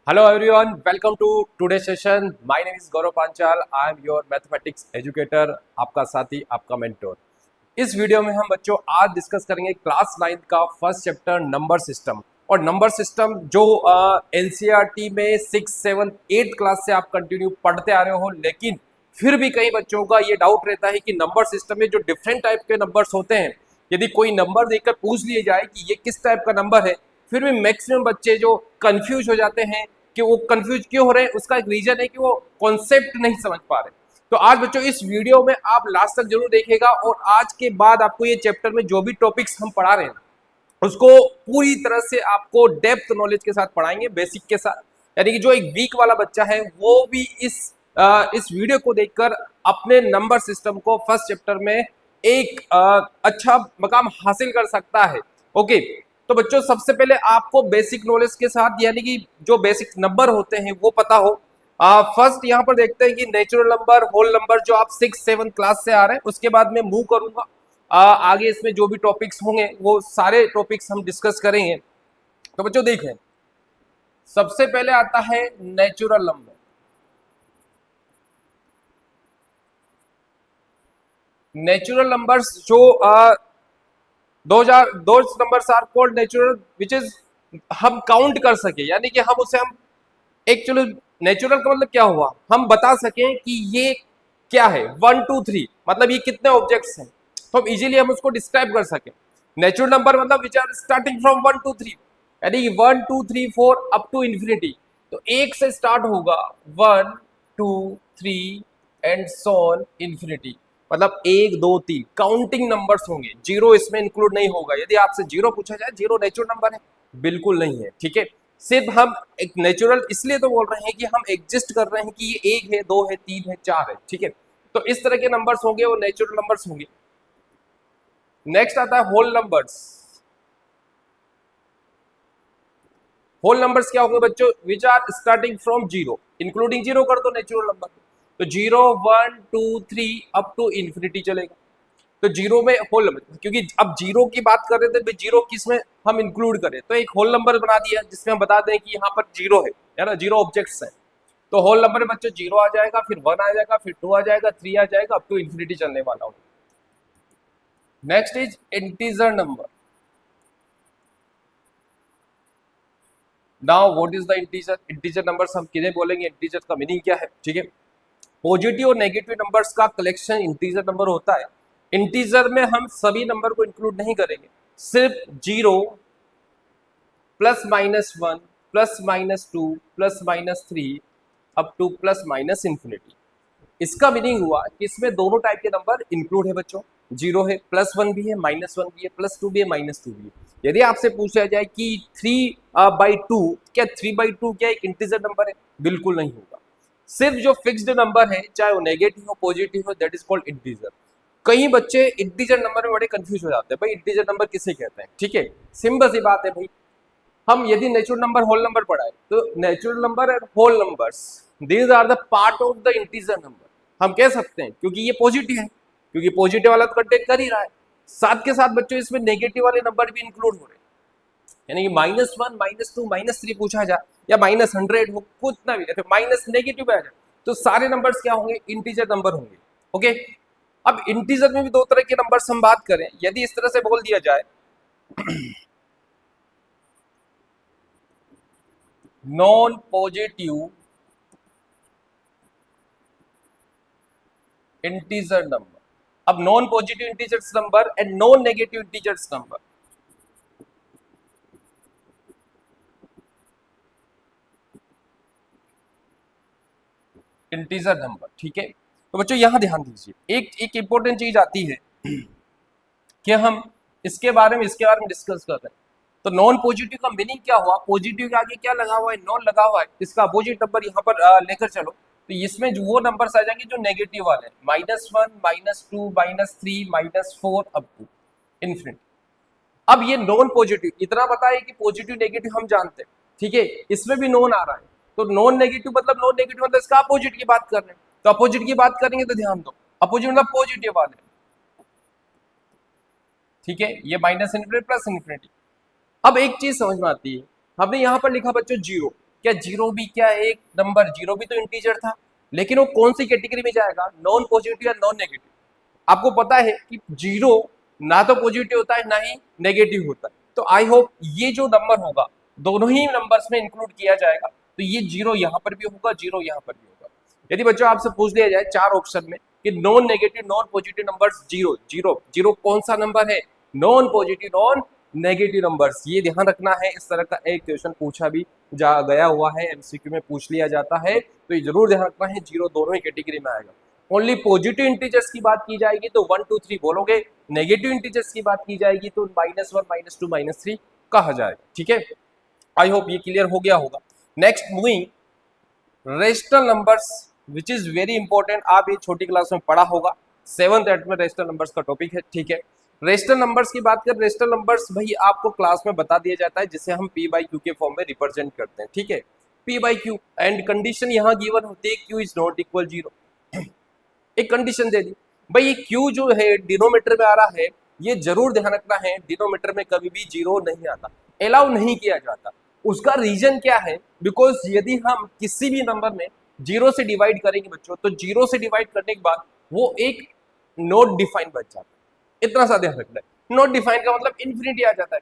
Hello everyone, welcome to today's session. My name is Gaurav Panchal. I am your mathematics educator, आपका साथी, आपका mentor. इस video में हम बच्चों आज डिस्कस करेंगे क्लास 9 का फर्स्ट चैप्टर नंबर सिस्टम। और नंबर सिस्टम जो एनसीईआरटी में 6, 7, 8 क्लास से आप कंटिन्यू पढ़ते आ रहे हो, लेकिन फिर भी कई बच्चों का ये डाउट रहता है कि नंबर सिस्टम में जो डिफरेंट टाइप के नंबर्स होते हैं, यदि कोई नंबर देकर पूछ लिया जाए कि ये किस टाइप का नंबर है, फिर भी मैक्सिमम बच्चे जो कंफ्यूज हो जाते हैं कि वो कंफ्यूज क्यों हो रहे हैं। उसका एक रीजन है कि वो कॉन्सेप्ट नहीं समझ पा रहे। तो आज बच्चों इस वीडियो में आप लास्ट तक जरूर देखिएगा और आज के बाद आपको ये चैप्टर में जो भी टॉपिक्स हम पढ़ा रहे हैं उसको पूरी तरह से आपको डेप्थ नॉलेज के साथ पढ़ाएंगे, बेसिक के साथ। यानी कि जो एक वीक वाला बच्चा है वो भी इस वीडियो को देखकर अपने नंबर सिस्टम को फर्स्ट चैप्टर में एक अच्छा मकाम हासिल कर सकता है। ओके, तो बच्चों सबसे पहले आपको बेसिक नॉलेज के साथ यानी कि जो बेसिक नंबर होते हैं वो पता हो। फर्स्ट यहाँ पर देखते हैं कि नेचुरल नंबर, होल नंबर जो आप 6, 7 क्लास से आ रहे हैं, उसके बाद मैं मूव करूंगा आगे इसमें जो भी टॉपिक्स होंगे वो सारे टॉपिक्स हम डिस्कस करेंगे। तो बच्चों देखें, सबसे पहले आता है नेचुरल नंबर। नेचुरल नंबर्स जो those numbers are called natural which is हम काउंट कर सके, यानी कि हम उसे हम एक्चुअली नेचुरल का मतलब क्या हुआ, हम बता सकें कि ये क्या है। 1, 2, 3 मतलब ये कितने ऑब्जेक्ट्स हैं, तो हम इजीली हम उसको डिस्क्राइब कर सकें। नेचुरल नंबर मतलब विच आर स्टार्टिंग फ्रॉम 1, 2, 3, यानी 1, 2, 3, 4 अप टू इंफिनिटी। तो एक से स्टार्ट होगा 1, 2, 3 एंड सो ऑन इंफिनिटी, मतलब 1, 2, 3 काउंटिंग नंबर्स होंगे, जीरो इसमें इंक्लूड नहीं होगा। यदि आपसे जीरो पूछा जाए, जीरो नेचुरल नंबर है? बिल्कुल नहीं है। ठीक है, सिर्फ हम एक नेचुरल इसलिए तो बोल रहे हैं कि हम एग्जिस्ट कर रहे हैं कि ये 1 है, 2 है, 3 है, 4 है। ठीक है, तो इस तरह के नंबर्स होंगे, वो नेचुरल नंबर्स होंगे। नेक्स्ट आता है होल नंबर्स। होल नंबर्स क्या होंगे बच्चों? Which are starting from zero, including zero कर दो नेचुरल नंबर। तो 0, 1, 2, 3 अप टू इंफिनिटी चलेगा। तो जीरो में होल नंबर, क्योंकि अब जीरो की बात कर रहे थे, जीरो किस में हम इंक्लूड करें, तो एक होल नंबर बना दिया जिसमें हम बता दें कि यहाँ पर जीरो है ना, जीरो ऑब्जेक्ट्स हैं। तो होल नंबर में बच्चों जीरो आ जाएगा, फिर 1 आ जाएगा, फिर 2 आ जाएगा, 3 आ जाएगा, अप टू इंफिनिटी चलने वाला हो। Next is integer number. Now what is the integer? Integer numbers हम किन्हें बोलेंगे, इंटीजर का मीनिंग क्या है? ठीक है, पॉजिटिव और नेगेटिव नंबर्स का कलेक्शन इंटीजर नंबर होता है। इंटीजर में हम सभी नंबर को इंक्लूड नहीं करेंगे, सिर्फ 0, +-1, +-2, +-3 अप टू +- इंफिनिटी। इसका मीनिंग हुआ कि इसमें दोनों टाइप के नंबर इंक्लूड है बच्चों, जीरो है, +1 भी है, -1 भी है, +2 भी है, -2 भी है। यदि आपसे पूछा जाए कि 3/2 क्या 3/2 क्या एक इंटीजर नंबर है? बिल्कुल नहीं होगा। सिर्फ जो फिक्स्ड नंबर है, चाहे वो नेगेटिव हो, पॉजिटिव हो, दैट इज कॉल्ड इंटीजर। कई बच्चे इंटीजर नंबर में बड़े कंफ्यूज हो जाते हैं, भाई इंटीजर नंबर किसे कहते हैं? ठीक है, सिंपल सी बात है भाई, हम यदि नेचुरल नंबर होल नंबर पढ़ाए तो natural number and whole numbers these are the part of the integer number हम कह सकते हैं, क्योंकि ये पॉजिटिव है, क्योंकि पॉजिटिव वाला तो कंटेक्ट कर ही रहा है। साथ के साथ बच्चों इसमें नेगेटिव वाले नंबर भी इंक्लूड हो रहे हैं, यानी कि -1, -2, -3 पूछा जाए या -100 हो, कुछ ना भी फिर माइनस नेगेटिव आ जाए, तो सारे नंबर्स क्या होंगे? इंटीजर नंबर होंगे। ओके, अब इंटीजर में भी दो तरह के नंबर्स हम बात करें, यदि इस तरह से बोल दिया जाए नॉन पॉजिटिव इंटीजर नंबर। अब non positive integers number and non negative integers number. Integer number, ठीक है। तो बच्चों यहां ध्यान दीजिए, एक इंपॉर्टेंट चीज आती है कि हम इसके बारे में डिस्कस कर रहे हैं। तो नॉन पॉजिटिव का मीनिंग क्या हुआ? पॉजिटिव के आगे क्या लगा हुआ है? नॉन लगा हुआ है, इसका अपोजिट नंबर यहाँ पर लेकर चलो, तो इसमें जो वो नंबर्स आ जाएंगे जो नेगेटिव वाले हैं, -1, -2, -3, -4 अप टू इन्फिनिटी। अब ये नॉन पॉजिटिव, इतना पता है कि पॉजिटिव नेगेटिव हम जानते हैं, ठीक है, इसमें भी नॉन आ रहा है, तो नॉन नेगेटिव मतलब इसका अपोजिट की बात कर रहे हैं। तो अपोजिट की बात करेंगे तो ध्यान दो, अपोजिट मतलब पॉजिटिव वाले, ठीक है, ये -∞ +∞। अब एक चीज समझ में आती है, हमने यहाँ पर लिखा बच्चों जीरो, क्या जीरो भी क्या एक नंबर, जीरो भी तो इंटीजर था, लेकिन वो कौन सी कैटेगरी में जाएगा, नॉन पॉजिटिव या नॉन नेगेटिव। आपको पता है कि जीरो ना तो पॉजिटिव होता है ना ही नेगेटिव होता है, तो आई होप ये जो नंबर होगा दोनों ही नंबर्स में इंक्लूड किया जाएगा, तो ये जीरो यहाँ पर भी होगा, जीरो यहाँ पर भी होगा। यदि बच्चों आपसे पूछ लिया जाए चार ऑप्शन में कि non negative non positive numbers, zero zero zero कौन सा नंबर है, non positive non negative numbers, ये ध्यान रखना है। इस तरह का एक क्वेश्चन पूछा भी जा गया हुआ है, एमसीक्यू में पूछ लिया जाता है, तो ये जरूर ध्यान रखना है, जीरो दोनों ही कैटेगरी में आएगा। ओनली पॉजिटिव इंटीजर्स की बात की जाएगी तो 1 2 3 बोलोगे, नेगेटिव इंटीजर्स की बात की जाएगी तो -1 -2 -3 कहा जाएगा। ठीक है, आई होप ये क्लियर हो गया होगा। Next moving, rational numbers which is very important, आप ये छोटी क्लास में पढ़ा होगा, 7th 8th में रेशनल नंबर्स का टॉपिक है। ठीक है, रेशनल नंबर्स की बात करें, रेशनल नंबर्स भाई आपको क्लास में बता दिया जाता है जिसे हम पी बाई क्यू के फॉर्म में रिप्रेजेंट करते हैं। ठीक है, P by Q and condition यहाँ गिवन होती है Q is not equal zero. एक कंडीशन दे दी भाई, ये क्यू जो है डिनोमीटर में आ रहा है, ये जरूर ध्यान रखना है डिनोमीटर में कभी भी जीरो नहीं आता, अलाउ नहीं किया जाता। उसका रीजन क्या है, बिकॉज यदि हम किसी भी नंबर में जीरो से डिवाइड करेंगे बच्चों, तो जीरो से डिवाइड करने के बाद वो एक नॉट डिफाइन बच जाता है, इतना सा ध्यान रखना है। नॉट डिफाइन का मतलब इन्फिनिटी आ जाता है।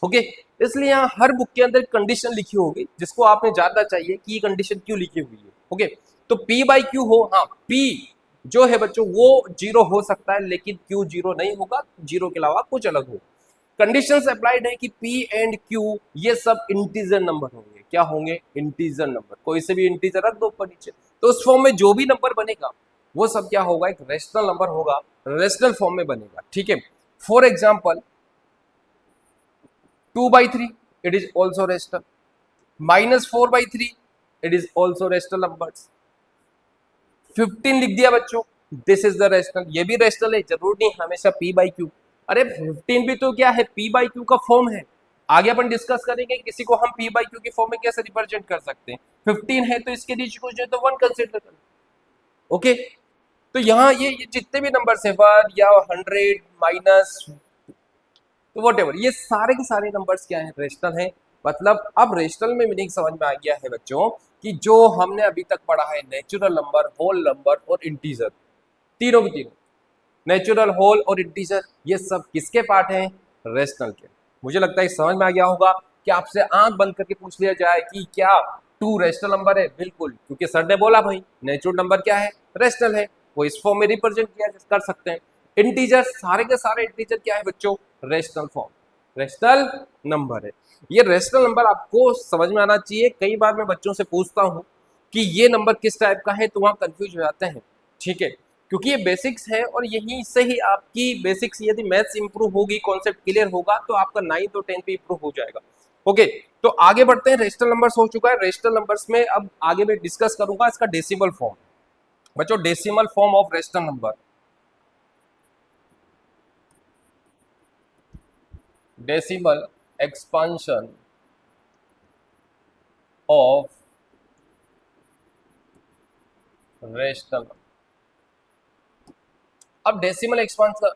ओके, इसलिए यहाँ हर बुक के अंदर कंडीशन लिखी होगी जिसको आपने जानना चाहिए कि ये कंडीशन क्यों लिखी हुई है। ओके, तो पी बाई क्यू हो, हाँ पी जो है बच्चों वो जीरो हो सकता है, लेकिन क्यू जीरो नहीं होगा, जीरो के अलावा कुछ अलग हो। कंडीशंस अप्लाइड है कि पी एंड क्यू ये सब इंटीजर नंबर होंगे। क्या होंगे, इंटीजर नंबर, कोई से भी इंटीजर रख दो ऊपर नीचे, तो उस फॉर्म में जो भी नंबर बनेगा वो सब क्या होगा, एक रेशनल नंबर होगा, रेशनल फॉर्म में बनेगा। ठीक है, for example 2/3 it is also rational, -4/3 it is also rational numbers, 15 लिख दिया बच्चों, दिस इज द रेशनल, ये भी रेशनल है, जरूर नहीं हमेशा p बाई क्यू। अरे 15 भी तो क्या है, p बाई क्यू का फॉर्म है, आगे अपन डिस्कस करेंगे किसी को हम p बाई क्यू के फॉर्म में कैसे रिप्रेजेंट कर सकते हैं। 15 है तो इसके नीचे कुछ है तो 1 कंसिडर कर। ओके, तो यहाँ ये जितने भी नंबर्स है 1 या 100 माइनस तो वट एवर, ये सारे के सारे नंबर्स क्या है, रेशनल है। मतलब अब रेशनल में मीनिंग समझ में आ गया है बच्चों कि जो हमने अभी तक पढ़ा है, नेचुरल नंबर, होल नंबर और इंटीजर, तीनों की तीनों, नेचुरल, होल और इंटीजर, ये सब किसके पार्ट हैं, रेशनल के। मुझे लगता है समझ में आ गया होगा कि आपसे आंख बंद करके पूछ लिया जाए कि क्या 2 रेशनल नंबर है, बिल्कुल, क्योंकि सर ने बोला भाई नेचुरल नंबर क्या है, रेशनल है, वो इस फॉर्म में रिप्रेजेंट किया कर सकते हैं। इंटीजर, सारे के सारे इंटीजर क्या है बच्चों, रेशनल फॉर्म, रेशनल नंबर है। ये रेशनल नंबर आपको समझ में आना चाहिए। कई बार मैं बच्चों से पूछता हूँ कि ये नंबर किस टाइप का है, तो वहाँ कंफ्यूज हो जाते हैं। ठीक है, क्योंकि ये बेसिक्स है और यहीं से ही आपकी बेसिक्स, यदि मैथ्स इंप्रूव होगी, कॉन्सेप्ट क्लियर होगा, तो आपका 9th और 10th भी इंप्रूव हो जाएगा। ओके, तो आगे बढ़ते हैं, रेशनल नंबर्स हो चुका है। रेशनल नंबर्स में अब आगे मैं डिस्कस करूंगा इसका डेसिमल फॉर्म। बच्चों decimal form of rational number, decimal expansion of rational number. अब डेसिमल एक्सपांशन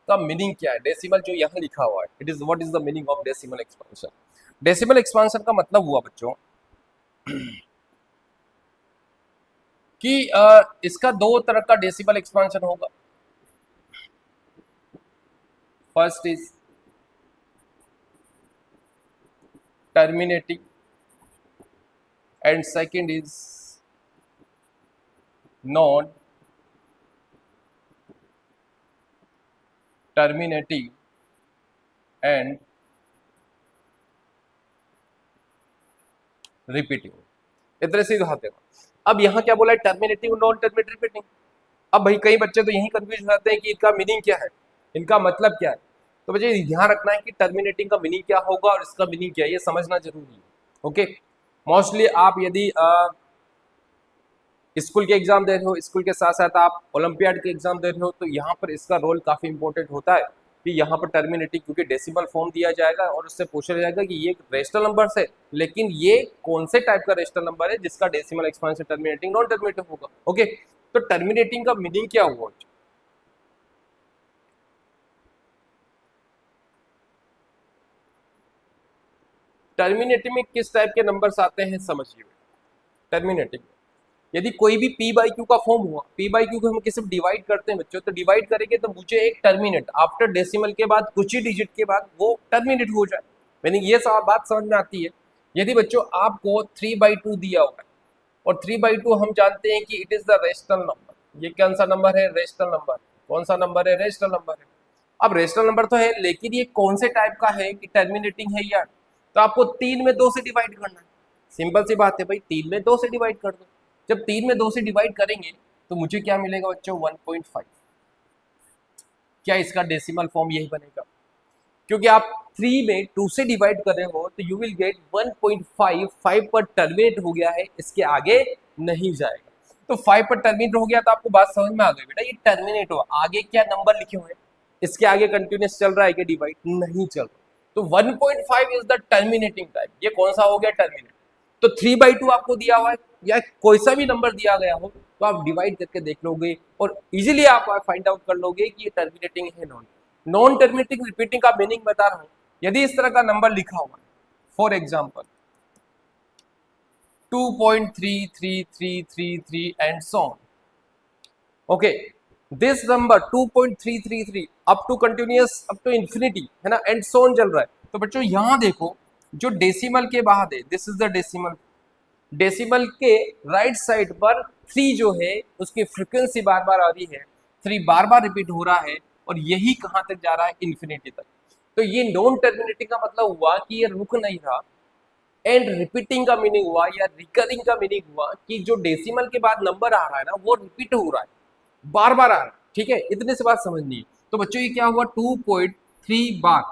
का मीनिंग क्या है, डेसिमल जो यहाँ लिखा हुआ है, it is what is the meaning of decimal expansion. Decimal expansion का मतलब हुआ बच्चों कि इसका दो तरह का डेसिमल एक्सपांशन होगा। First is terminating and second is non terminating and repeating, इतने से दिखाते हैं। अब यहाँ क्या बोला है, टर्मिनेटिंग, नॉन टर्मिनेटिंग, रिपीटिंग। अब भाई कई बच्चे तो यही कंफ्यूज हो जाते हैं कि इनका मीनिंग क्या है, इनका मतलब क्या है। तो बच्चे ध्यान रखना है कि टर्मिनेटिंग का मीनिंग क्या होगा और इसका मीनिंग क्या है, ये समझना जरूरी है। ओके, मोस्टली आप यदि स्कूल के एग्जाम दे रहे हो, स्कूल के साथ साथ आप ओलंपियाड के एग्जाम दे रहे हो, तो यहाँ पर इसका रोल काफी इंपॉर्टेंट होता है कि यहाँ पर टर्मिनेटिंग, क्योंकि डेसिमल फॉर्म दिया जाएगा और उससे पूछा जाएगा कि ये रेशनल नंबर है, लेकिन ये कौन से टाइप का रेशनल नंबर है जिसका decimal expansion terminating non terminating होगा। ओके, तो टर्मिनेटिंग का मीनिंग क्या हुआ, टर्मिनेटिव में किस टाइप के नंबर्स आते हैं समझिए। टर्मिनेटिव यदि कोई भी p बाई क्यू का फॉर्म हुआ, p बाई क्यू को हम किसी डिवाइड करते हैं बच्चों, तो डिवाइड करेंगे तो मुझे एक टर्मिनेट आफ्टर डेसिमल के बाद कुछ ही डिजिट के बाद वो टर्मिनेट हो जाए। मैंने ये सब बात समझ में आती है। यदि बच्चों आपको 3/2 दिया हुआ है और 3/2 हम जानते हैं कि it is the rational number. ये कौन सा नंबर है? Rational number. कौन सा नंबर है? रेशनल नंबर है। अब रेशनल नंबर तो है, लेकिन ये कौन से टाइप का है कि टर्मिनेटिंग है यार? तो आपको 3 में 2 से डिवाइड करना है। सिंपल सी बात है भाई, 3 में 2 से डिवाइड कर दो। जब 3 में 2 से डिवाइड करेंगे तो मुझे क्या मिलेगा बच्चों? 1.5। क्या इसका डेसिमल फॉर्म यही बनेगा? क्योंकि आप 3 में 2 से डिवाइड कर रहे हो तो यू विल गेट 1.5। 5 पर टर्मिनेट हो गया है, इसके आगे नहीं जाएगा। तो 5 पर टर्मिनेट हो गया तो आपको बात समझ में आ गई बेटा, ये टर्मिनेट हुआ। आगे क्या नंबर लिखे हुए हैं? इसके आगे कंटिन्यूस चल रहा है कि डिवाइड? नहीं चल रहा। तो 1.5 इज द टर्मिनेटिंग टाइप। ये कौन सा हो गया? टर्मिनेट। तो 3/2 आपको दिया हुआ है या कोई सा भी नंबर दिया गया हो तो आप डिवाइड करके देख लोगे और इजीली आप फाइंड आउट कर लोगे कि ये टर्मिनेटिंग है नॉन टर्मिनेटिंग। रिपीटिंग का मीनिंग बता रहा हूं। यदि इस तरह का नंबर लिखा हुआ है, for example 2.3333 and so on, okay, this number 2.333 up to continuous up to infinity है ना, एंड सो ऑन चल रहा है। तो बच्चों यहां देखो, जो डेसिमल के बाद है, this is the decimal. Decimal के राइट साइड पर 3 जो है उसकी फ्रीक्वेंसी बार बार आ रही है, 3 बार बार रिपीट हो रहा है और यही कहां तक जा रहा है? इन्फिनिटी तक। तो ये नॉन टर्मिनेटिंग का मतलब हुआ कि ये रुक नहीं रहा। एंड रिपीटिंग का मीनिंग हुआ या रिकरिंग का मीनिंग हुआ कि जो डेसिमल के बाद नंबर आ रहा है ना वो रिपीट हो रहा है, बार बार आ रहा है। ठीक है, इतने से बात समझनी है। तो बच्चों ये क्या हुआ? 2.3 बार।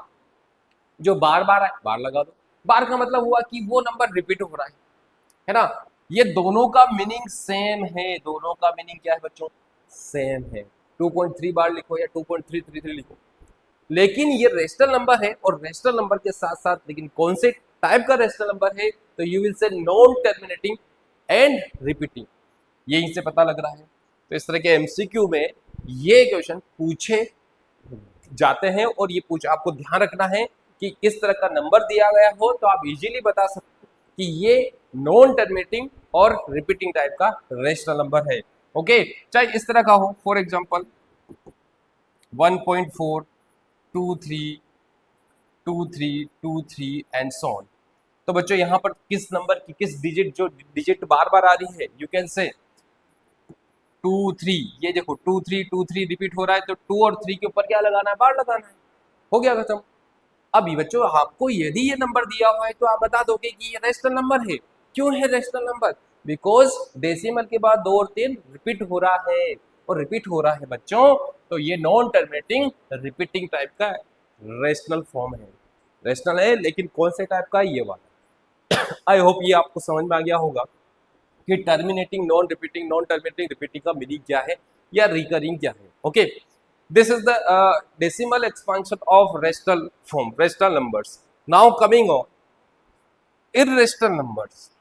जो बार बार है बार लगा दो। बार का मतलब हुआ कि वो नंबर रिपीट हो रहा है ना। ये दोनों का मीनिंग सेम है। दोनों का मीनिंग क्या है बच्चों? सेम है। 2.3 बार लिखो या 2.333 लिखो, लेकिन ये रेशनल नंबर है और रेशनल नंबर के साथ साथ लेकिन कौन से टाइप का रेशनल नंबर है? तो you will say non terminating and repeating. यहीं से पता लग रहा है। तो इस तरह के एमसीक्यू में ये क्वेश्चन पूछे जाते हैं और ये आपको ध्यान रखना है कि इस तरह का नंबर दिया गया हो तो आप इजीली बता सकते कि ये नॉन टर्मिनेटिंग और रिपीटिंग टाइप का रेशनल नंबर है। ओके, चाहे इस तरह का हो, for example 1.4 232323 and so on. तो बच्चों यहां पर किस नंबर की किस डिजिट, जो डिजिट बार बार आ रही है, यू कैन से 2 3। ये देखो 2 3 2 3 रिपीट हो रहा है, तो 2 और 3 के ऊपर क्या लगाना है? बार लगाना है। हो गया खत्म। अभी बच्चों आपको यदि ये नंबर दिया हुआ है तो आप बता दोगे कि ये रेशनल नंबर है। क्यों है रेशनल नंबर? बिकॉज डेसिमल के बाद 2 और 3 रिपीट हो रहा है, और रिपीट हो रहा है बच्चों तो ये नॉन टर्मिनेटिंग रिपीटिंग टाइप का रेशनल फॉर्म है। रेशनल है लेकिन कौन से टाइप का? ये वाला। आई होप ये आपको समझ में आ गया होगा कि terminating, non repeating, non terminating, repeating का मीनिंग क्या है या रिकरिंग क्या है। Okay, this is the decimal expansion of rational form, rational numbers. Now coming on irrational numbers.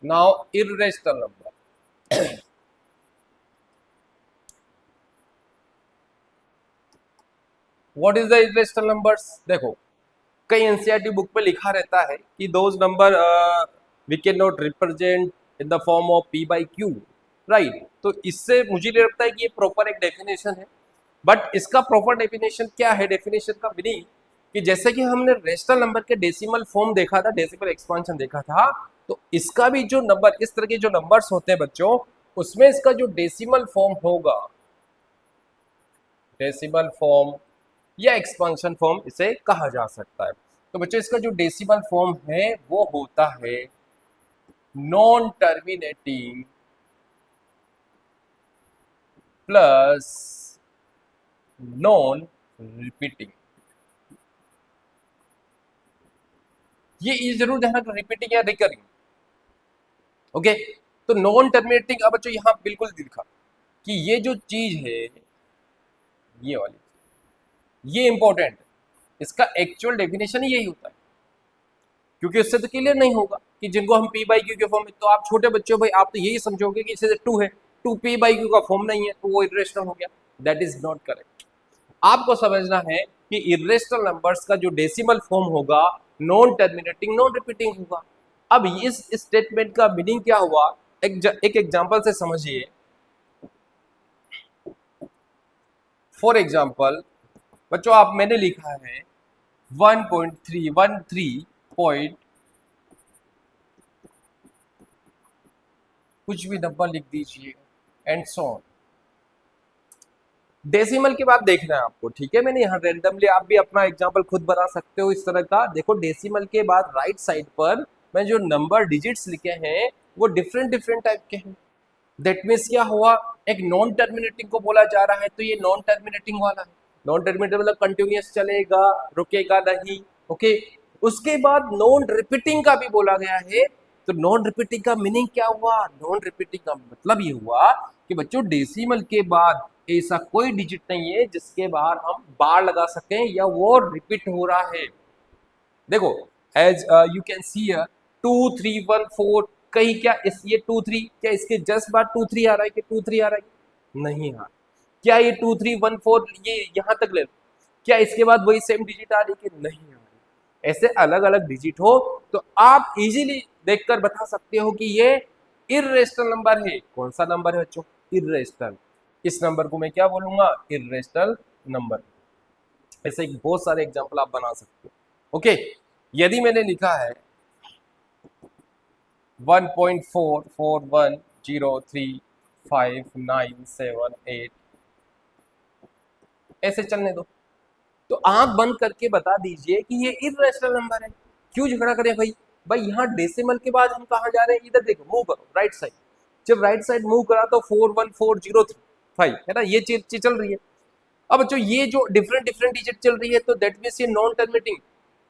Now irrational number. What is the irrational numbers? देखो कई NCERT book पे लिखा रहता है कि those number we cannot represent in the form of p by q, right. तो इससे मुझे लगता है कि ये प्रॉपर एक डेफिनेशन है, बट इसका प्रॉपर डेफिनेशन क्या है? डेफिनेशन का मीनिंग कि जैसे कि हमने रेशनल नंबर के डेसिमल फॉर्म देखा था, डेसिमल एक्सपांशन देखा था, तो इसका भी जो नंबर, इस तरह के जो नंबर्स होते हैं बच्चों, उसमें इसका जो डेसिमल फॉर्म होगा, डेसिमल फॉर्म या एक्सपांशन फॉर्म इसे कहा जा सकता है। तो बच्चों इसका जो डेसिमल फॉर्म है वो होता है non terminating plus non repeating. ये जरूर ध्यान रखना, रिपीटिंग या रिकरिंग। ओके, तो नॉन टर्मिनेटिंग, अब बच्चों यहां बिल्कुल लिखा कि ये जो चीज है, ये वाली, ये इंपॉर्टेंट, इसका एक्चुअल डेफिनेशन ही यही होता है, क्योंकि इससे तो क्लियर नहीं होगा कि जिनको हम p बाई क्यू के फॉर्म में, तो आप छोटे बच्चों भाई आप तो यही समझोगे कि इससे 2 है, 2 p बाई क्यू का फॉर्म नहीं है तो वो इरेशनल हो गया। That is not correct. आपको समझना है कि इर्रेशनल नंबर्स का जो डेसिमल फॉर्म होगा नॉन टर्मिनेटिंग नॉन रिपीटिंग होगा। अब इस स्टेटमेंट का मीनिंग क्या हुआ, एक एग्जांपल से समझिए। फॉर एग्जांपल बच्चों आप मैंने लिखा है 1.313 पॉइंट कुछ भी नंबर लिख दीजिए एंड सो ऑन। डेसिमल के बाद देखना है आपको, ठीक है। मैंने यहाँ रेंडमली, आप भी अपना एग्जांपल खुद बना सकते हो इस तरह का। देखो डेसिमल के बाद राइट साइड पर मैं जो नंबर डिजिट्स लिखे हैं वो डिफरेंट डिफरेंट टाइप के हैं। दैट मीन्स क्या हुआ, एक नॉन टर्मिनेटिंग को बोला जा रहा है तो ये नॉन टर्मिनेटिंग वाला है। नॉन टर्मिनेटिंग मतलब कंटिन्यूअस चलेगा, रुकेगा नहीं, ओके। उसके बाद नॉन रिपीटिंग का भी बोला गया है। तो नॉन रिपीटिंग का मीनिंग क्या हुआ, नॉन रिपीटिंग का मतलब ये हुआ कि बच्चों डेसिमल के बाद ऐसा कोई डिजिट नहीं है जिसके बाहर हम बार लगा सकें या वो रिपीट हो रहा है। देखो एज यू कैन सी 2314, कहीं क्या इस ये 23 क्या इसके जस्ट बाद 23 आ रहा है कि 23 आ रहा है, नहीं आ। क्या ये 2314 ये यहां तक ले लो, क्या इसके बाद वही सेम डिजिट आ रही है कि नहीं आ रही। ऐसे अलग अलग डिजिट हो तो आप इजीली देखकर बता सकते हो कि ये इर्रेशनल नंबर है। कौन सा नंबर है बच्चों, इर्रेशनल। इस नंबर को मैं क्या बोलूंगा, इर्रेशनल नंबर। ऐसे बहुत सारे एग्जांपल आप बना सकते हो, ओके। यदि मैंने लिखा है 1.44103597 ऐसे चलने दो, तो आंख बंद करके बता दीजिए कि ये इर्रेशनल नंबर है। क्यों झगड़ा करें भाई, भाई यहाँ डेसिमल के बाद हम कहाँ जा रहे हैं, इधर देखो, मूव करो राइट साइड। जब राइट साइड मूव करा तो 41405 है ना, ये चीज चल रही है। अब जो ये जो डिफरेंट डिफरेंट डिजिट चल रही है तो दैट मींस ये नॉन टर्मिनेटिंग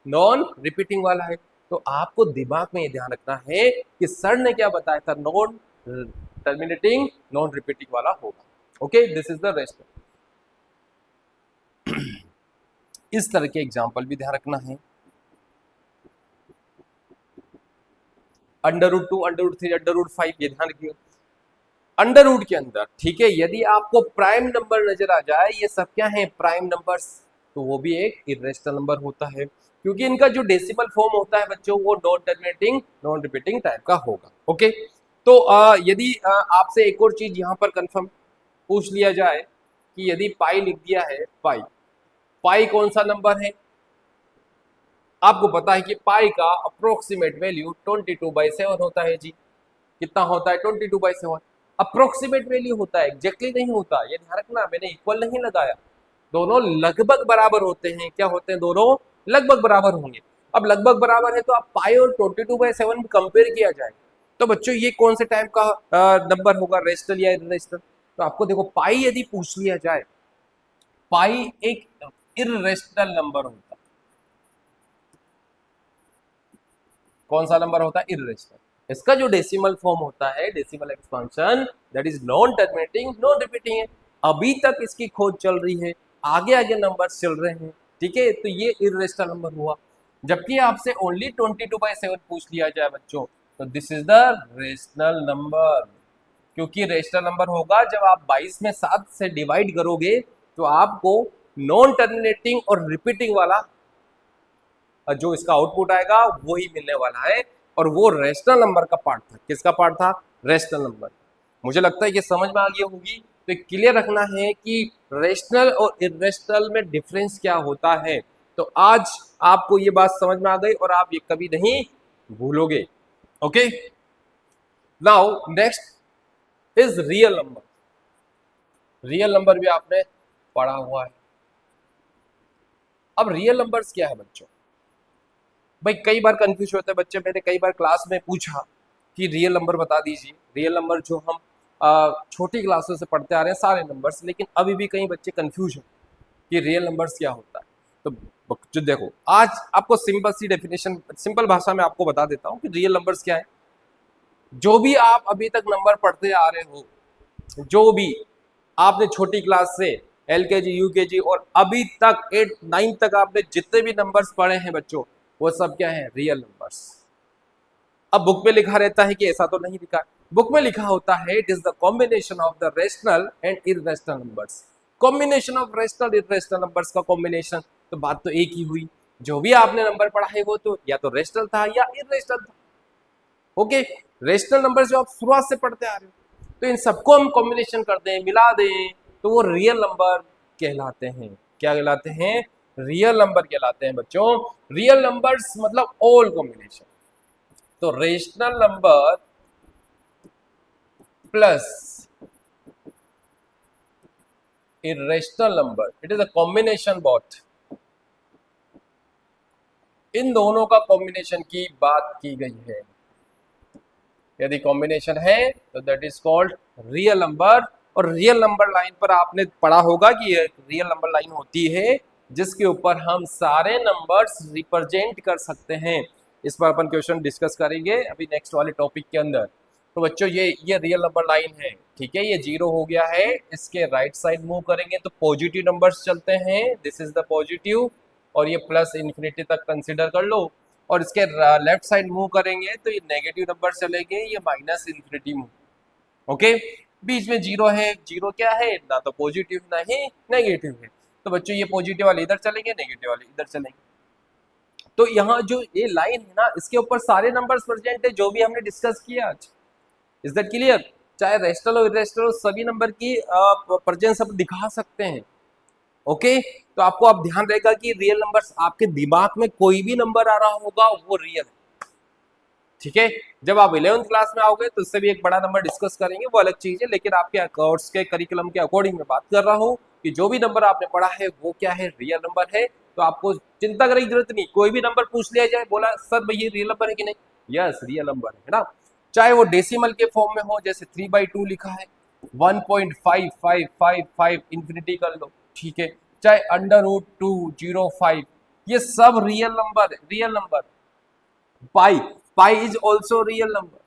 नॉन रिपीटिंग वाला है। तो आपको दिमाग में ये ध्यान रखना है कि सर ने क्या बताया था, नॉन टर्मिनेटिंग नॉन रिपीटिंग वाला होगा, okay. This is the rest. इस तरह के एग्जाम्पल भी ध्यान रखना है। √2, √3, √5 ये ध्यान रखिए। अंडर रूट के अंदर, ठीक है, यदि आपको प्राइम नंबर नजर आ जाए, ये सब क्या है प्राइम नंबर्स, तो वो भी एक इर्रेशनल नंबर होता है, क्योंकि इनका जो डेसिमल फॉर्म होता है बच्चों वो non terminating non repeating type का होगा, ओके। तो यदि आपसे एक और चीज यहाँ पर कंफर्म पूछ लिया जाए कि यदि पाई लिख दिया है, पाई, पाई कौन सा नंबर है, आपको पता है कि पाई का अप्रोक्सीमेट वैल्यू 22/7 होता है जी। कितना होता है, 22/7। अप्रोक्सीमेट वैल्यू होता है, एग्जैक्टली नहीं होता, ये ध्यान रखना, मैंने इक्वल नहीं लगाया। दोनों लगभग बराबर होते हैं। क्या होते हैं, दोनों लगभग बराबर होंगे। अब लगभग बराबर है तो आप पाई और 22/7 कंपेयर किया जाए तो बच्चों ये कौन से टाइप का नंबर होगा, रेशनल या इर्रेशनल। तो आपको देखो पाई यदि पूछ लिया जाए, पाई एक इर्रेशनल नंबर होता है। कौन सा नंबर होता है, इर्रेशनल। इसका जो डेसिमल फॉर्म होता है, decimal expansion, that is non terminating non repeating है। अभी तक इसकी खोज चल रही है, आगे आगे नंबर्स चल रहे हैं, ठीक है। तो ये इर्रेशनल नंबर हुआ। जबकि आपसे ओनली 22/7 पूछ लिया जाए बच्चों, तो this is the rational number. क्योंकि रेशनल नंबर होगा जब आप 22 में 7 से डिवाइड करोगे तो आपको नॉन टर्मिनेटिंग और रिपीटिंग वाला जो इसका आउटपुट आएगा वही मिलने वाला है। और वो रेशनल नंबर का पार्ट था। किसका पार्ट था, रेशनल नंबर। मुझे लगता है कि समझ में आ गई होगी। तो क्लियर रखना है कि रेशनल और इरेशनल में डिफरेंस क्या होता है। तो आज आपको ये बात समझ में आ गई और आप ये कभी नहीं भूलोगे, okay. Now next is real number. Real number भी आपने पढ़ा हुआ है। अब रियल नंबर्स क्या है बच्चों, भाई कई बार कंफ्यूज होते हैं बच्चे। मैंने कई बार क्लास में पूछा कि रियल नंबर बता दीजिए। रियल नंबर जो हम छोटी क्लासों से पढ़ते आ रहे हैं सारे नंबर्स, लेकिन अभी भी कई बच्चे कंफ्यूज हैं कि रियल नंबर्स क्या होता है। तो जो देखो आज आपको सिंपल सी डेफिनेशन, सिंपल भाषा में आपको बता देता हूँ कि रियल नंबर्स क्या है। जो भी आप अभी तक नंबर पढ़ते आ रहे हो, जो भी आपने छोटी क्लास से LKG UKG और अभी तक 8 9 तक आपने जितने भी नंबर्स पढ़े हैं बच्चों, वो सब क्या है, रियल नंबर्स। अब बुक में लिखा रहता है कि ऐसा तो नहीं लिखा। बुक में लिखा होता है it is the combination of the rational and irrational numbers. Combination of rational irrational numbers का कॉम्बिनेशन तो बात तो एक ही हुई, जो भी आपने नंबर पढ़ा है वो तो या तो रेशनल था या इरेशनल था। ओके, रेशनल नंबर जो आप शुरुआत से पढ़ते आ रहे हो, तो इन सबको हम कॉम्बिनेशन कर दें, मिला दें, तो वो रियल नंबर कहलाते हैं। क्या कहलाते हैं? रियल नंबर कहलाते हैं बच्चों। रियल नंबर्स मतलब ऑल कॉम्बिनेशन। तो rational number plus irrational number, it is a combination both. इन दोनों का कॉम्बिनेशन की बात की गई है। यदि कॉम्बिनेशन है तो that is called real number. और रियल नंबर लाइन पर आपने पढ़ा होगा कि रियल नंबर लाइन होती है जिसके ऊपर हम सारे नंबर्स रिप्रेजेंट कर सकते हैं। इस पर अपन क्वेश्चन डिस्कस करेंगे अभी नेक्स्ट वाले टॉपिक के अंदर। तो बच्चों ये रियल नंबर लाइन है, ठीक है, ये जीरो हो गया है, इसके राइट साइड मूव करेंगे तो पॉजिटिव नंबर्स चलते हैं, दिस इज द पॉजिटिव, और ये प्लस इन्फिनिटी तक कंसिडर कर लो। और इसके लेफ्ट साइड मूव करेंगे तो ये नेगेटिव नंबर चलेंगे, ये माइनस इन्फिनिटी मूव। ओके, बीच में जीरो है, जीरो क्या है? ना तो पॉजिटिव ना ही नेगेटिव है। तो बच्चों ये पॉजिटिव वाले इधर चलेंगे, नेगेटिव वाले इधर चलेंगे। तो यहाँ जो ये लाइन है ना, इसके ऊपर सारे नंबर्स प्रेजेंट है जो भी हमने डिस्कस किया आज। Is that clear? चाहे रेशनल और इरेशनल सभी नंबर की प्रेजेंस हम दिखा सकते हैं। ओके, तो आपको अब ध्यान रहेगा कि रियल नंबर्स आपके दिमाग में कोई भी नंबर आ रहा होगा वो रियल है, ठीक है। जब आप 11th क्लास में आओगे तो उससे भी एक बड़ा नंबर डिस्कस करेंगे, वो अलग चीज है, लेकिन आपके कोर्स के करिकुलम के अकॉर्डिंग मैं बात कर रहा हूँ कि जो भी नंबर आपने पढ़ा है वो क्या है? रियल नंबर है। तो आपको चिंता करने की जरूरत नहीं, कोई भी नंबर पूछ लिया जाए, बोला सर भाई ये रियल नंबर है कि नहीं, यस रियल नंबर है ना। चाहे वो डेसिमल के फॉर्म में हो, जैसे 3/2 लिखा है, 1.5555 इंफिनिटी कर लो, ठीक है, चाहे √205, ये सब रियल नंबर है, real number. Pi, pi is also real number,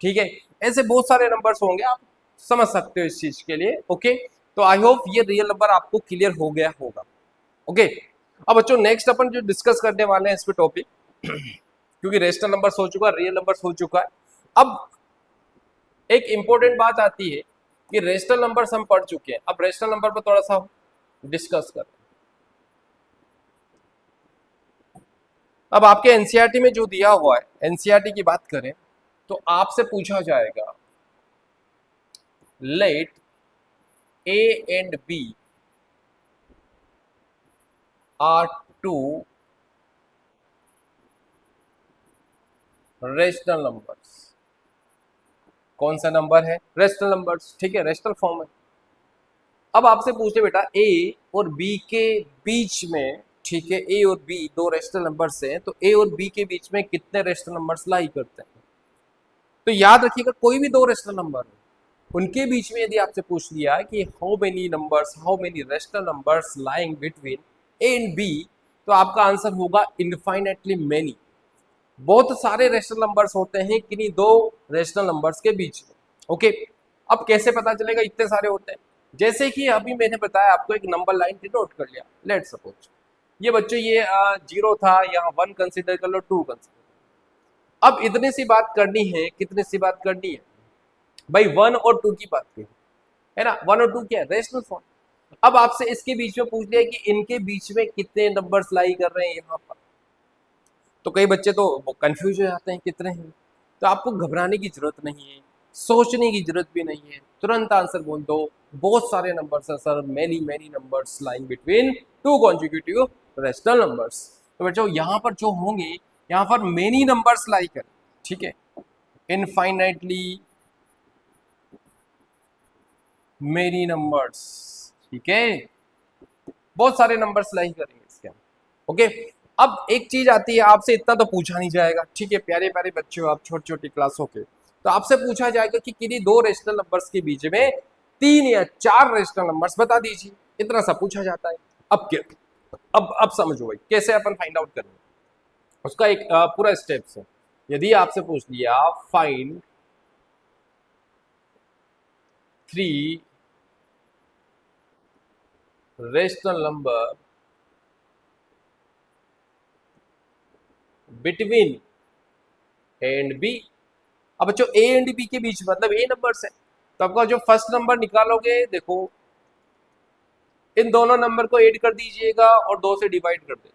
ठीक है। ऐसे बहुत सारे नंबर्स होंगे, आप समझ सकते हो इस चीज के लिए। ओके, तो आई होप ये रियल नंबर आपको क्लियर हो गया होगा। ओके, अब बच्चों नेक्स्ट अपन जो डिस्कस करने वाले हैं इस पे टॉपिक क्योंकि रेशनल नंबर्स हो चुका है, रियल नंबर्स हो चुका है, अब एक इंपॉर्टेंट बात आती है कि रेशनल नंबर्स हम पढ़ चुके हैं, अब रेशनल नंबर पर थोड़ा सा डिस्कस करते हैं। अब आपके एनसीईआरटी में जो दिया हुआ है, एनसीईआरटी की बात करें तो आपसे पूछा जाएगा let A and B are two rational numbers. कौन सा नंबर है? रेशनल नंबर्स, ठीक है, रेशनल फॉर्म है। अब आपसे पूछे बेटा ए और बी के बीच में, ठीक है, ए और बी दो रेशनल नंबर्स हैं, तो ए और बी के बीच में कितने रेशनल नंबर्स लाई करते हैं? तो याद रखिएगा कोई भी दो रेशनल नंबर हो, उनके बीच में यदि आपसे पूछ लिया कि how many numbers, how many rational numbers lying between A and B, तो आपका आंसर होगा इनफाइनेटली मेनी। बहुत सारे रेशनल नंबर्स होते हैं किन्हीं दो रेशनल नंबर्स के बीच में। ओके, अब कैसे पता चलेगा इतने सारे होते हैं? जैसे कि अभी मैंने बताया आपको, एक नंबर लाइन डिनोट कर लिया, लेट सपोज ये बच्चों ये 0 था, यहाँ 1 कंसिडर कर लो, 2 कंसिडर। अब इतनी सी बात करनी है, कितनी सी बात करनी है भाई? 1 और 2 की बात कही है ना, 1 और 2 क्या है? Rational form. अब आपसे इसके बीच में पूछ लिया कि इनके बीच में कितने नंबर्स लाई कर रहे हैं यहाँ पर, तो कई बच्चे तो कंफ्यूज हो जाते हैं कितने हैं। तो आपको घबराने की जरूरत नहीं है, सोचने की जरूरत भी नहीं है, तुरंत आंसर बोल दो, बहुत सारे नंबर्स है sir, many many numbers lying between two consecutive rational numbers. तो बच्चों यहाँ पर जो होंगे, यहाँ पर मेनी नंबर्स लाई कर, ठीक है, इनफाइनाइटली मेनी नंबर्स, ठीक है, बहुत सारे नंबर्स लाई करेंगे इसके अंदर। ओके, अब एक चीज आती है, आपसे इतना तो पूछा नहीं जाएगा, ठीक है, प्यारे प्यारे बच्चे हो आप, छोटी छोटी क्लासों के, तो आपसे पूछा जाएगा कि किन्हीं दो रेशनल नंबर्स के बीच में 3 या 4 रेशनल नंबर्स बता दीजिए, इतना सा पूछा जाता है। अब क्या, अब समझो भाई कैसे अपन फाइंड आउट करेंगे, उसका एक पूरा स्टेप्स है। यदि आपसे पूछ लिया find 3 rational number between A and B. अब बच्चों ए एंड बी के बीच मतलब ए नंबर्स है, तो आपका जो फर्स्ट नंबर निकालोगे, देखो इन दोनों नंबर को ऐड कर दीजिएगा और 2 से डिवाइड कर दें।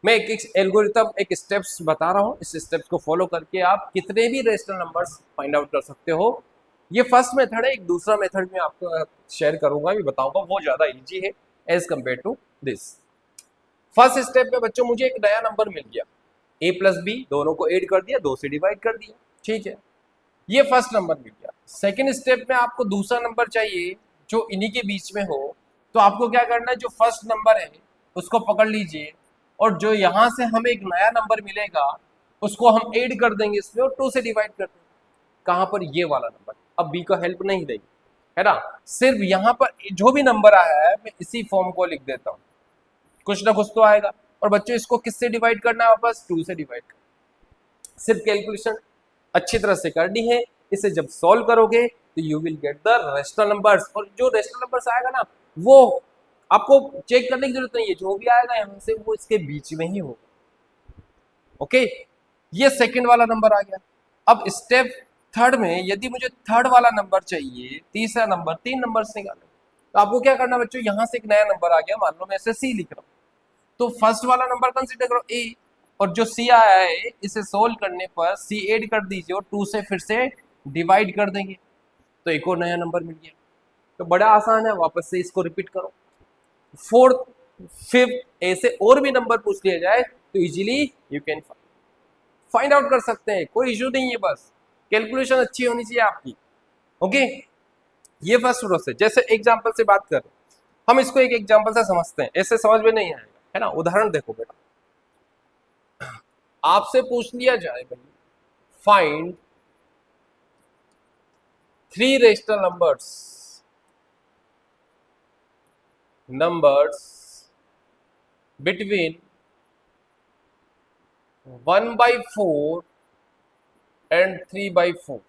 मैं एक एल्गोरिथम, एक स्टेप्स बता रहा हूँ, इस स्टेप्स को फॉलो करके आप कितने भी रेशनल नंबर्स फाइंड आउट कर सकते हो। ये फर्स्ट मेथड है। एक दूसरा मेथड मैं आपको शेयर करूंगा, भी बताऊंगा, वो ज्यादा इजी है as compare to this. First step में बच्चों मुझे एक नया नंबर मिल गया, a प्लस बी, दोनों को ऐड कर दिया, 2 से डिवाइड कर दिया, ठीक है, ये फर्स्ट नंबर मिल गया। सेकेंड स्टेप में आपको दूसरा नंबर चाहिए जो इन्हीं के बीच में हो, तो आपको क्या करना है, जो फर्स्ट नंबर है उसको पकड़ लीजिए और जो यहां से हमें एक नया नंबर मिलेगा उसको हम ऐड कर देंगे इसमें और 2 से डिवाइड कर देंगे। कहां पर, ये वाला नंबर। अब बी का हेल्प नहीं देगी, है ना, सिर्फ यहां पर जो भी नंबर आया है मैं इसी फॉर्म को लिख देता हूं, कुछ ना कुछ तो आएगा। और बच्चों इसको किससे डिवाइड करना है, वापस 2 से डिवाइड करना। सिर्फ कैलकुलेशन अच्छी तरह से करनी है। इसे जब सॉल्व करोगे तो you will get the rational numbers, और जो रेशनल नंबर्स आएगा ना वो आपको चेक करने की जरूरत नहीं है, जो भी आएगा यहां से वो इसके बीच में ही होगा। ओके, ये सेकंड वाला नंबर आ गया। अब स्टेप थर्ड में यदि मुझे थर्ड वाला नंबर चाहिए, तीसरा नंबर, 3 नंबर से निकालना, तो आपको क्या करना बच्चों, यहां से एक नया नंबर आ गया, मान लो मैं इसे सी लिख रहा हूं, तो फर्स्ट वाला नंबर कंसीडर करो ए, और जो सी आया है इसे सोल्व करने पर सी ऐड कर दीजिए और 2 से फिर से डिवाइड कर देंगे, तो एक और नया नंबर मिल गया। तो बड़ा आसान है, वापस से इसको रिपीट करो। फोर्थ, फिफ्थ, ऐसे और भी नंबर पूछ लिया जाए तो easily you can find out कर सकते हैं, कोई इश्यू नहीं है, बस कैलकुलेशन अच्छी होनी चाहिए आपकी। ओके, ये फर्स्ट प्रोसेस। जैसे एग्जांपल से बात करें, हम इसको एक एग्जांपल से समझते हैं, ऐसे समझ में नहीं आएगा, है ना। उदाहरण देखो बेटा, आपसे पूछ लिया जाए भाई find 3 rational numbers between 1/4 and 3/4।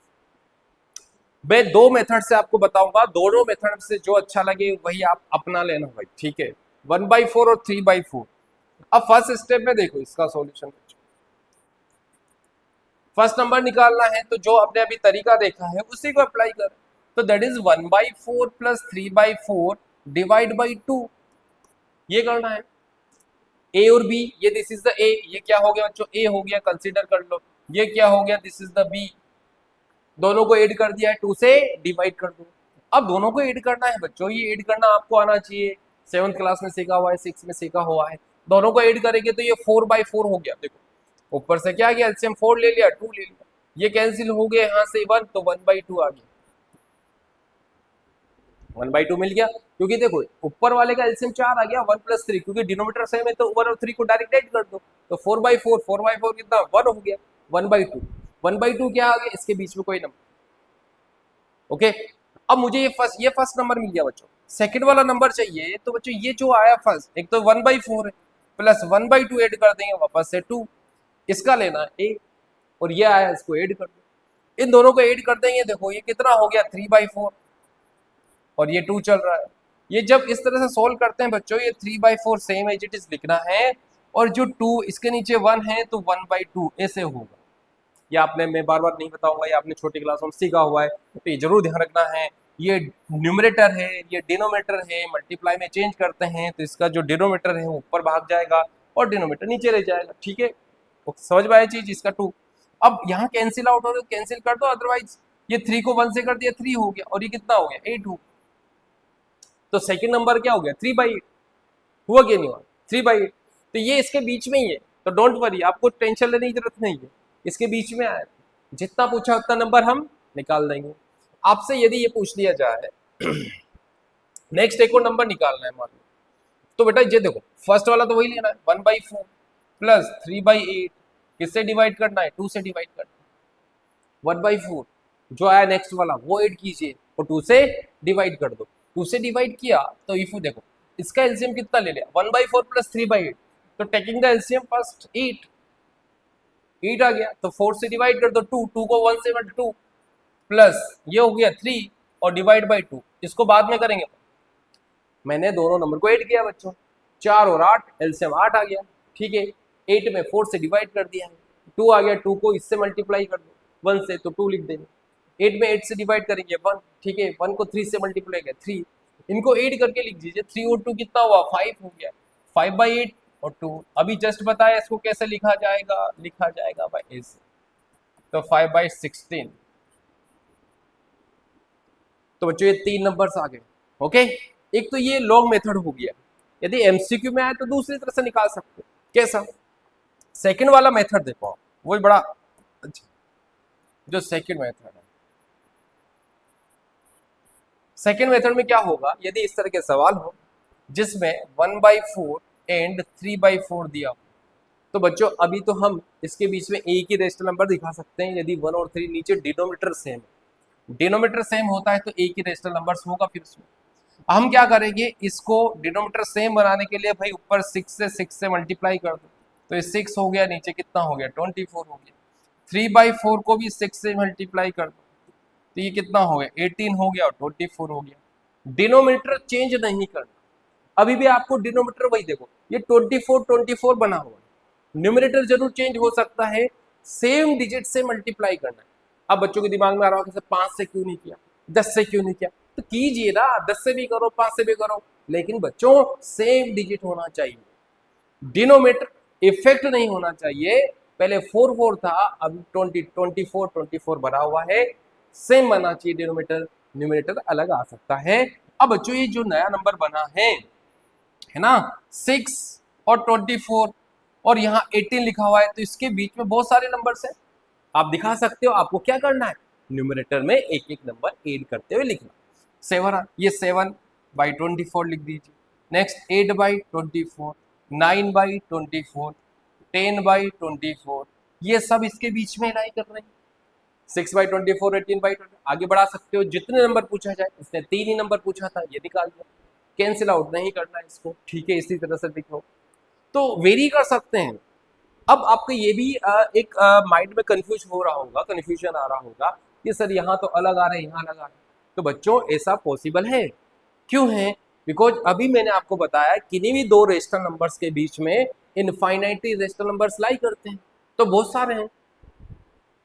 मैं 2 मेथड से आपको बताऊंगा, दोनों मेथड से जो अच्छा लगे वही आप अपना लेना भाई, ठीक है, 1/4 और 3/4। अब फर्स्ट स्टेप में देखो इसका सॉल्यूशन, फर्स्ट नंबर निकालना है तो जो आपने अभी तरीका देखा है उसी को अप्लाई कर, तो that is 1/4 plus 3/4 divide by 2, ये करना है। ए और बी, ये दिस इज द ए, ये क्या हो गया बच्चों, ए हो गया, कंसीडर कर लो। ये क्या हो गया, दिस इज द बी, दोनों को ऐड कर दिया है, 2 से डिवाइड कर दो। अब दोनों को ऐड करना है बच्चों, ये ऐड करना आपको आना चाहिए, 7th क्लास में सीखा हुआ है, 6 में सीखा हुआ है। दोनों को ऐड करेंगे तो ये 4/4 हो गया, देखो ऊपर से क्या गया, एलसीएम 4 ले लिया, 2 ले लिया, ये कैंसिल हो गया यहाँ से 1, तो 1/2 आ गया, 1/2 मिल गया। क्योंकि देखो ऊपर वाले का एलसीएम 4 आ गया, 1 + 3, क्योंकि डिनोमिनेटर सेम है तो 1 और 3 को डायरेक्ट ऐड कर दो, तो 4/4, 4/4 कितना, 1 हो गया, 1/2, 1/2 क्या आ गया, इसके बीच में कोई नंबर। ओके, अब मुझे ये फर्स्ट नंबर मिल गया बच्चों। सेकंड वाला नंबर चाहिए, तो बच्चों ये जो आया फर्स्ट, एक तो 1/4 है, प्लस 1/2 ऐड कर देंगे वापस से 2, इसका लेना है ए, और ये आया इसको ऐड कर दो, इन दोनों को ऐड कर देंगे, देखो ये कितना हो गया 3/4, और ये 2 चल रहा है। ये जब इस तरह से सोल्व करते हैं बच्चों, ये 3/4 सेम एज इट इज लिखना है, और जो 2 इसके नीचे 1 है तो 1/2 ऐसे होगा। ये आपने, मैं बार बार नहीं बताऊंगा, ये आपने छोटी क्लास में सीखा हुआ है, तो ये जरूर ध्यान रखना है। ये न्यूमरेटर है, ये डिनोमिनेटर है, मल्टीप्लाई में चेंज करते हैं तो इसका जो डिनोमिनेटर है वो ऊपर भाग जाएगा और डिनोमिनेटर नीचे रह जाएगा, ठीक है, तो समझ में आया चीज, इसका 2। अब यहाँ कैंसिल आउट हो रहा है, कैंसिल कर दो, अदरवाइज ये 3 को 1 से कर दिया, 3 हो गया, और ये कितना हो गया, 8 हो गया। तो सेकंड नंबर क्या हो गया, 3/8 हुआ, क्या नहीं हुआ, 3/8, तो ये इसके बीच में ही है, तो डोंट वरी, आपको टेंशन लेने की जरूरत नहीं है, इसके बीच में आया, जितना पूछा उतना नंबर हम निकाल देंगे। आपसे यदि ये पूछ लिया जाए नेक्स्ट एक और नंबर निकालना है मान लो, तो बेटा ये देखो फर्स्ट वाला तो वही लेना है, 1/4 प्लस 3/8, किससे डिवाइड करना है, 2 से डिवाइड करना है। 1/4 जो आया नेक्स्ट वाला वो ऐड कीजिए और 2 से डिवाइड कर दो, 2 से डिवाइड किया तो इफ देखो इसका एलसीएम कितना ले लिया, 1/4 प्लस 3/8, तो टेकिंग द एलसीएम फर्स्ट 8 आ गया, तो 4 से डिवाइड कर दो, 2 को 1 से 2 प्लस ये हो गया 3 और डिवाइड बाई 2, इसको बाद में करेंगे। मैंने दोनों नंबर को ऐड किया बच्चों, 4 और 8, एलसीएम 8 आ गया, ठीक है, 8 में 4 से डिवाइड कर दिया है, 2 आ गया, 2 को इससे मल्टीप्लाई कर दो 1 से, तो 2 लिख देंगे, 8 में 8 से डिवाइड करेंगे 1, ठीक है, 1 को 3 से मल्टीप्लाई किया 3, इनको ऐड करके लिख दीजिए, 3 और 2 कितना हुआ, 5 हो गया, 5/8 और 2। अभी जस्ट बताया इसको कैसे लिखा जाएगा भाई ऐसे, तो 5/16। तो बच्चों ये 3 नंबर्स आ गए। ओके, एक तो ये लॉन्ग मेथड हो गया, यदि एमसीक्यू में आए तो दूसरी तरह से निकाल सकते हो। कैसा? सेकंड वाला मेथड देखो, वो बड़ा अच्छा, जो सेकंड मेथड है, सेकंड मेथड में क्या होगा, यदि इस तरह के सवाल हो जिसमें 1/4 एंड 3/4 दिया हो, तो बच्चों अभी तो हम इसके बीच में एक ही रेशनल नंबर दिखा सकते हैं यदि 1 और 3 नीचे डिनोमिनेटर सेम है। डिनोमिनेटर सेम होता है तो एक ही रेशनल नंबर होगा। फिर उसमें हम क्या करेंगे, इसको डिनोमिनेटर सेम बनाने के लिए भाई ऊपर 6 से मल्टीप्लाई कर दो, तो ये 6 हो गया, नीचे कितना हो गया, 24 हो गया। 3/4 को भी 6 से मल्टीप्लाई कर दो, तो ये कितना हो गया, 18 हो गया और 24 हो गया। डिनोमिनेटर चेंज नहीं करना, अभी भी आपको डिनोमिनेटर वही देखो, ये 24 बना हुआ है, न्यूमरेटर जरूर चेंज हो सकता है, सेम डिजिट से मल्टीप्लाई करना है। अब बच्चों के दिमाग में आ रहा होगा कि 5 से क्यों नहीं किया, 10 से क्यों नहीं किया, तो कीजिए ना, 10 से भी करो, 5 से भी करो, लेकिन बच्चों सेम डिजिट होना चाहिए, डिनोमिनेटर इफेक्ट नहीं होना चाहिए। पहले 4 था, अब 24 बना हुआ है, सेम बना चाहिए डिनोमिनेटर, न्यूमरेटर अलग आ सकता है। अब बच्चों ये जो नया नंबर बना है ना, 6 और 24 और यहाँ 18 लिखा हुआ है, तो इसके बीच में बहुत सारे नंबर्स हैं, आप दिखा सकते हो। आपको क्या करना है, न्यूमरेटर में एक एक नंबर ऐड करते हुए लिखना। 7, ये 7/24 लिख दीजिए। नेक्स्ट 8/24, 9/24, 10/24, ये सब इसके बीच में लाई कर रहे हैं। 6/24, 18/24, आगे बढ़ा सकते हो, जितने नंबर पूछा जाए। इसने 3 ही नंबर पूछा था, ये निकाल दिया, कैंसिल आउट नहीं करना है इसको, ठीक है, इसी तरह से लिखो, तो वेरी कर सकते हैं। अब आपको ये भी एक माइंड में कंफ्यूजन आ रहा होगा कि सर यहाँ तो अलग आ रहे हैं, यहाँ अलग आ रहे हैं, तो बच्चों ऐसा पॉसिबल है, क्यों है, बिकॉज अभी मैंने आपको बताया किन्हीं भी दो रेशनल नंबर्स के बीच में इनफाइनाइटली रेशनल नंबर्स लाई करते हैं, तो बहुत सारे हैं,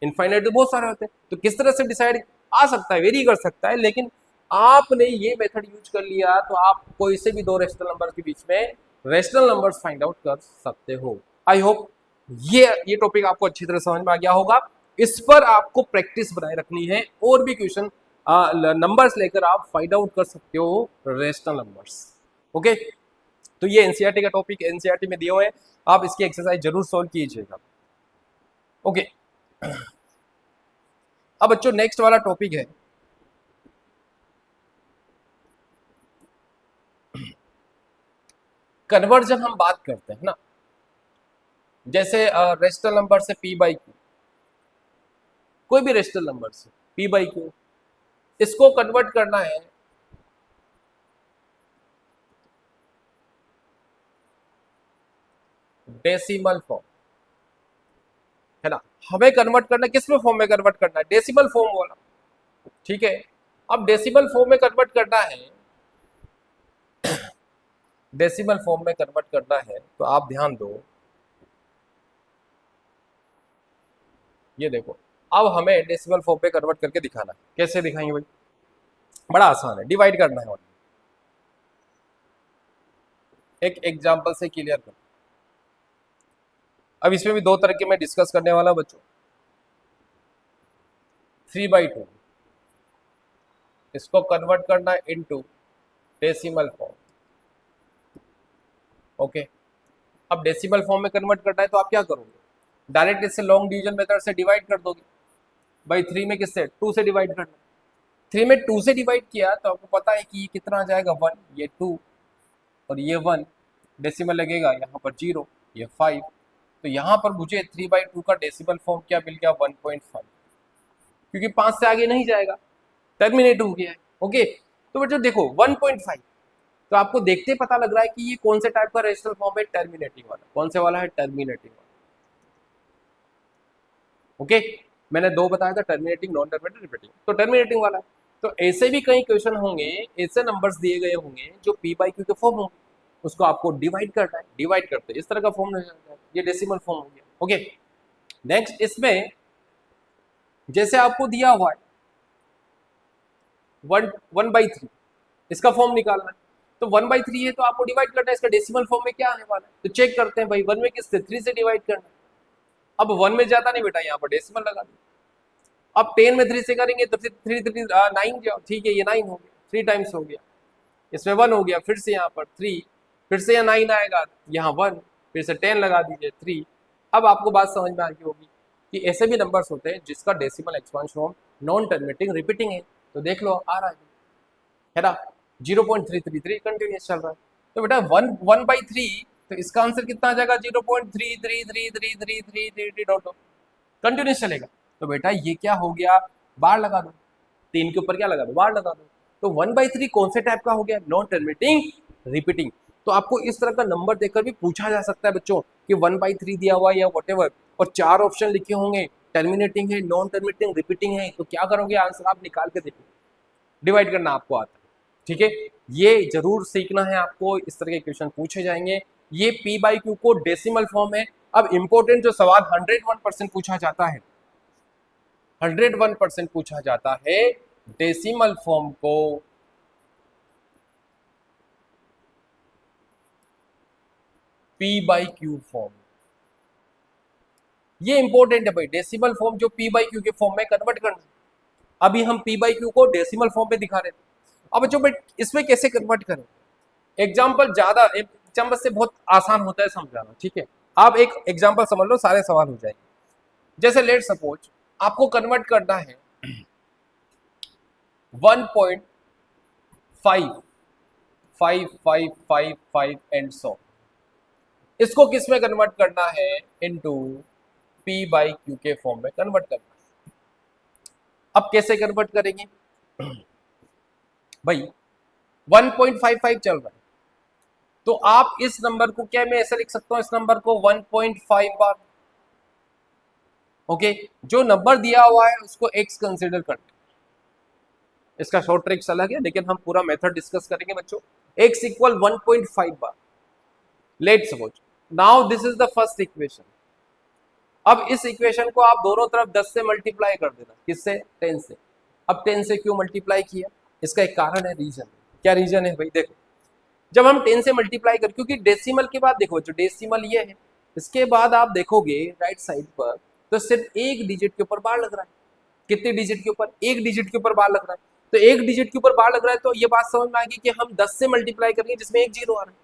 इनफाइनाइट बहुत सारे होते हैं, तो किस तरह से डिसाइड आ सकता है, वेरी कर सकता है, लेकिन आपने ये मेथड यूज कर लिया तो आप कोई से भी दो रेशनल नंबर के बीच में रेशनल नंबर्स फाइंड आउट कर सकते हो। आई होप ये टॉपिक आपको अच्छी तरह समझ में आ गया होगा। इस पर आपको प्रैक्टिस बनाए रखनी है, और भी क्वेश्चन नंबर्स लेकर आप फाइंड आउट कर सकते हो रेशनल नंबर्स। ओके, तो ये एनसीईआरटी का टॉपिक एनसीईआरटी में दिए हुए हैं, आप इसकी एक्सरसाइज जरूर सॉल्व कीजिएगा। ओके, अब बच्चों नेक्स्ट वाला टॉपिक है कन्वर्जन। हम बात करते हैं ना, जैसे रेशनल नंबर से p/q, कोई भी रेशनल नंबर से p/q, इसको कन्वर्ट करना है डेसिमल फॉर्म, है ना, हमें कन्वर्ट करना किस में फॉर्म में कन्वर्ट करना है, डेसिमल फॉर्म वाला, ठीक है। अब डेसिमल फॉर्म में कन्वर्ट करना है, डेसिमल फॉर्म में कन्वर्ट करना है, तो आप ध्यान दो, ये देखो, अब हमें डेसिमल फॉर्म पे कन्वर्ट करके दिखाना है, कैसे दिखाएंगे भाई, बड़ा आसान है, डिवाइड करना है। एक एग्जांपल से क्लियर कर, अब इसमें भी दो तरह के मैं डिस्कस करने वाला बच्चों। 3/2 इसको कन्वर्ट करना है इनटू डेसिमल फॉर्म। ओके, अब डेसिमल फॉर्म में कन्वर्ट करना है तो आप क्या करोगे, डायरेक्ट इससे लॉन्ग डिवीजन मेथड से डिवाइड कर दोगे। भाई 3 में किससे, 2 से डिवाइड करना, 3 में 2 से डिवाइड किया तो आपको पता है कि ये कितना आ जाएगा 1, ये 2 और ये 1, डेसिमल लगेगा यहाँ पर 0, ये 5, तो यहाँ पर मुझे 3/2 का डेसिमल फॉर्म क्या मिल गया, 1.5, क्योंकि 5 से आगे नहीं जाएगा, टर्मिनेट हो गया है। ओके, तो बच्चों देखो 1.5, तो आपको देखते पता लग रहा है कि ये कौन से टाइप का रेशनल फॉर्म है, टर्मिनेटिंग वाला, कौन से वाला है, टर्मिनेटिंग वाला। ओके, मैंने दो बताया था, टर्मिनेटिंग, नॉन टर्मिनेटिंग, रिपीटिंग, तो टर्मिनेटिंग वाला। तो ऐसे भी कई क्वेश्चन होंगे, ऐसे नंबर्स दिए गए होंगे जो p/q के फॉर्म होंगे, उसको आपको डिवाइड करना है, डिवाइड करते इस तरह का फॉर्म हो जाता है, ये डेसिमल फॉर्म हो गया। ओके, नेक्स्ट इसमें जैसे आपको दिया हुआ है 1/3, इसका फॉर्म निकालना है। तो 1/3 है तो आपको डिवाइड करना है, इसका डेसिमल फॉर्म में क्या आने वाला है, तो चेक करते हैं भाई 1 में किससे 3 से डिवाइड करना है। अब 1 में ज्यादा नहीं बेटा, यहाँ पर डेसिमल लगा दो। अब 10 में 3 से करेंगे तो फिर 3 3 9 जाओ, ठीक है ये 9 हो गया, 3 टाइम्स हो गया, इसमें 1 हो गया, फिर से यहाँ पर 3, फिर से यहाँ 9 आएगा, यहाँ 1, फिर से 10 लगा दीजिए 3। अब आपको बात समझ में आ गई होगी कि ऐसे भी नंबर्स होते हैं जिसका decimal expansion form non terminating repeating है, तो देख लो आ रहा है ना 0.333 कंटिन्यूस चल रहा है। तो बेटा 1/3, तो इसका आंसर कितना आ जाएगा 0.3333333 डॉट कंटिन्यूस चलेगा। तो बेटा ये क्या हो गया, बार लगा दो, 3 के ऊपर क्या लगा दो, बार लगा दो। तो 1/3 कौन से टाइप का हो गया, नॉन टर्मिनेटिंग रिपीटिंग। तो आपको इस तरह का नंबर देकर भी पूछा जा सकता है बच्चों कि 1/3 दिया हुआ या व्हाटएवर, और 4 ऑप्शन लिखे होंगे, टर्मिनेटिंग है, नॉन टर्मिनेटिंग, रिपीटिंग है, तो क्या करोगे, आंसर आप निकाल के देखो, डिवाइड करना आपको आता है, ठीक है। ये जरूर सीखना है आपको, इस तरह के क्वेश्चन पूछे जाएंगे। ये P/Q को डेसिमल फॉर्म है। अब इंपॉर्टेंट जो सवाल 101% पूछा जाता है, 101% पूछा जाता है डेसिमल फॉर्म को P/Q फॉर्म, ये इंपॉर्टेंट है भाई, डेसिमल फॉर्म जो P/Q के फॉर्म में कन्वर्ट करना। अभी हम P/Q को डेसिमल फॉर्म में दिखा रहे थे। अब जो इसमें कैसे कन्वर्ट करें, एग्जाम्पल ज्यादा, एग्जाम्पल से बहुत आसान होता है समझाना, ठीक है। आप एक एग्जाम्पल समझ लो, सारे सवाल हो जाएंगे। जैसे लेट सपोज आपको कन्वर्ट करना है 1.5555 एंड सो, इसको किस में कन्वर्ट करना है, इनटू P/Q के फॉर्म में कन्वर्ट करना है। अब कैसे कन्वर्ट करेंगे भाई, 1.55 चल रहा है, तो आप इस नंबर को क्या, मैं ऐसा लिख सकता हूं, इस नंबर को 1.5 बार, ओके। जो नंबर दिया हुआ है उसको x कंसीडर करते हैं, इसका शॉर्ट ट्रिक्स अलग है, लेकिन हम पूरा मेथड डिस्कस करेंगे बच्चों। x equal 1.5 bar, let suppose now this is the first equation. अब इस इक्वेशन को आप दोनों तरफ 10 से मल्टीप्लाई कर देना, किससे, 10 से। अब 10 से क्यों मल्टीप्लाई किया, इसका एक कारण है, रीजन। क्या रीजन है भाई, देखो जब हम 10 से मल्टीप्लाई कर, क्योंकि डेसिमल के बाद देखो जो डेसिमल ये है, इसके बाद आप देखोगे राइट साइड पर तो सिर्फ एक डिजिट के ऊपर बार लग रहा है। कितने डिजिट के ऊपर, एक डिजिट के ऊपर बार लग रहा है। तो एक डिजिट के ऊपर बार लग रहा है, तो ये बात समझ में आ गई कि हम 10 से मल्टीप्लाई करेंगे जिसमें एक जीरो आ रहा है।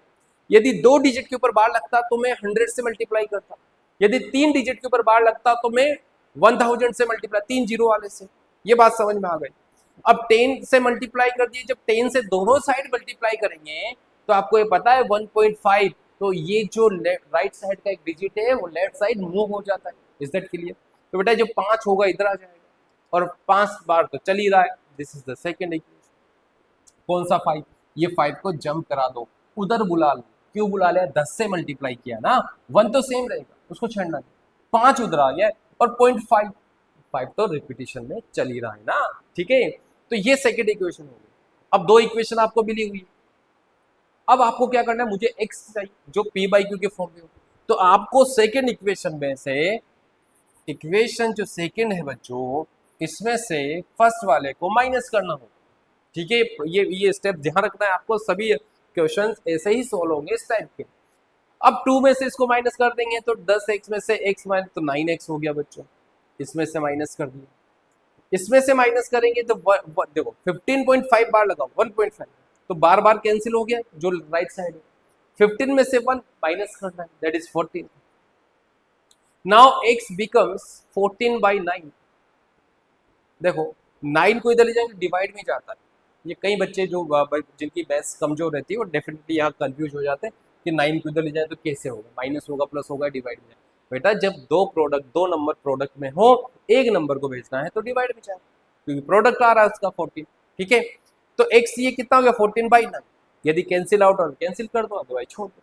यदि 2 डिजिट के ऊपर बार लगता तो मैं 100 से मल्टीप्लाई करता, यदि 3 डिजिट के ऊपर बार लगता तो मैं 1000 से मल्टीप्लाई, 3 जीरो वाले से। ये बात समझ में आ गई। अब 10 से मल्टीप्लाई कर दिए, जब 10 से दोनों साइड मल्टीप्लाई करेंगे तो आपको ये पता है 1.5, तो ये जो राइट साइड का एक डिजिट है वो लेफ्ट साइड मूव हो जाता है, इज दैट क्लियर। तो बेटा जो 5 होगा इधर आ जाएगा, और 5 बार तो चल ही रहा है, this is the second equation. कौन सा 5, ये 5 को जंप करा दो, उधर बुला लो, क्यों बुला लिया, 10 से मल्टीप्लाई किया ना, 1 तो सेम रहेगा, उसको छेड़ना नहीं, 5 उधर आ गया, और 0.5 तो रिपीटिशन में चल ही रहा है ना, ठीक है। तो ये सेकंड इक्वेशन हो गई। अब 2 इक्वेशन आपको मिली हुई है, अब आपको क्या करना है, मुझे x चाहिए जो P/Q के फॉर्म में हो। तो आपको सेकंड इक्वेशन में से, इक्वेशन जो सेकंड है बच्चों, इसमें से फर्स्ट वाले को माइनस करना हो, ठीक है। ये स्टेप ध्यान रखना है आपको, सभी क्वेश्चंस ऐसे ही सोल्व होंगे इस टाइप के। अब 2 में से इसको माइनस कर देंगे तो 10x में से x माइनस, तो 9x हो गया बच्चों, इसमें से माइनस कर दिया, इसमें से माइनस करेंगे तो देखो 15.5 बार लगाओ, 1.5 तो बार बार कैंसिल हो गया जो राइट साइड है। 15 में से 1 माइनस करना है, that is 14। Now x becomes 14/9। देखो 9 को इधर ले जाएंगे, डिवाइड में जाता है। ये कई बच्चे जो जिनकी मैथ्स कमजोर रहती है वो डेफिनेटली यहाँ कंफ्यूज हो जाते हैं कि 9 को इधर ले जाए तो कैसे होगा, माइनस होगा, प्लस होगा, डिवाइड में जाए। बेटा जब दो नंबर प्रोडक्ट में हो, एक नंबर को भेजना है तो डिवाइड में जाए, क्योंकि प्रोडक्ट आ रहा है उसका 14, ठीक है। तो x ये कितना हो गया 14/9, यदि कैंसिल आउट और कैंसिल कर दो, अदरवाइज छोड़ दो।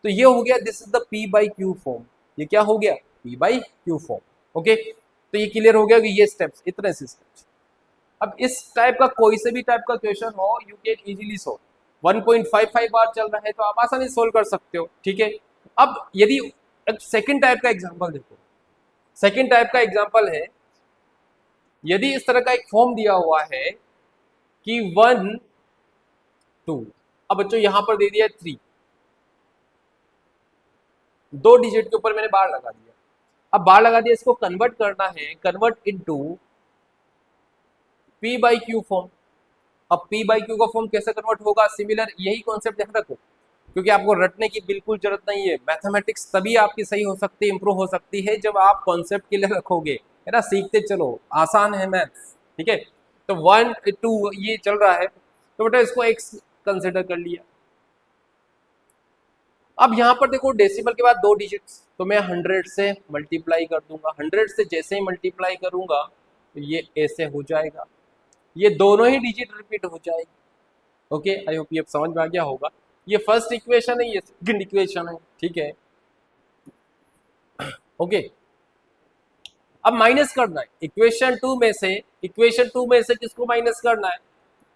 तो ये हो गया, this is the P/Q form. ये क्या हो गया, P/Q फॉर्म, ओके। तो ये क्लियर हो गया कि ये स्टेप्स, इतने से स्टेप्स। अब इस टाइप का कोई से भी टाइप का क्वेश्चन हो, यू कैन इजीली सोल्व। 1.55 बार चल रहा है तो आप आसानी सोल्व कर सकते हो, ठीक है। अब यदि सेकंड टाइप का एग्जांपल देखो, सेकंड टाइप का एग्जांपल है, यदि इस तरह का एक फॉर्म दिया हुआ है कि 1 2। अब बच्चों यहां पर दे दिया 3, 2 डिजिट के ऊपर मैंने बार लगा दिया। अब बार लगा दिया, इसको कन्वर्ट करना है, convert into p by Q form. अब p बाई क्यू का फॉर्म कैसे कन्वर्ट होगा, सिमिलर यही कॉन्सेप्ट ध्यान रखो, क्योंकि आपको रटने की बिल्कुल जरूरत नहीं है। मैथमेटिक्स तभी आपकी सही हो सकती है, इंप्रूव हो सकती है, जब आप कॉन्सेप्ट के लिए रखोगे, है ना, सीखते चलो, आसान है मैथ्स, ठीक है। तो 1 2 ये चल रहा है, तो बेटा इसको x कंसिडर कर लिया। अब यहाँ पर देखो डेसिमल के बाद 2 डिजिट्स, तो मैं 100 से मल्टीप्लाई कर दूंगा। 100 से जैसे ही मल्टीप्लाई करूंगा तो ये ऐसे हो जाएगा, ये दोनों ही डिजिट रिपीट हो जाएगी। ओके, आई होप ये समझ में आ गया होगा। ये फर्स्ट इक्वेशन है, ये सेकंड इक्वेशन है, ठीक है। ओके, अब माइनस करना है इक्वेशन 2 में से, इक्वेशन 2 में से किसको माइनस करना है,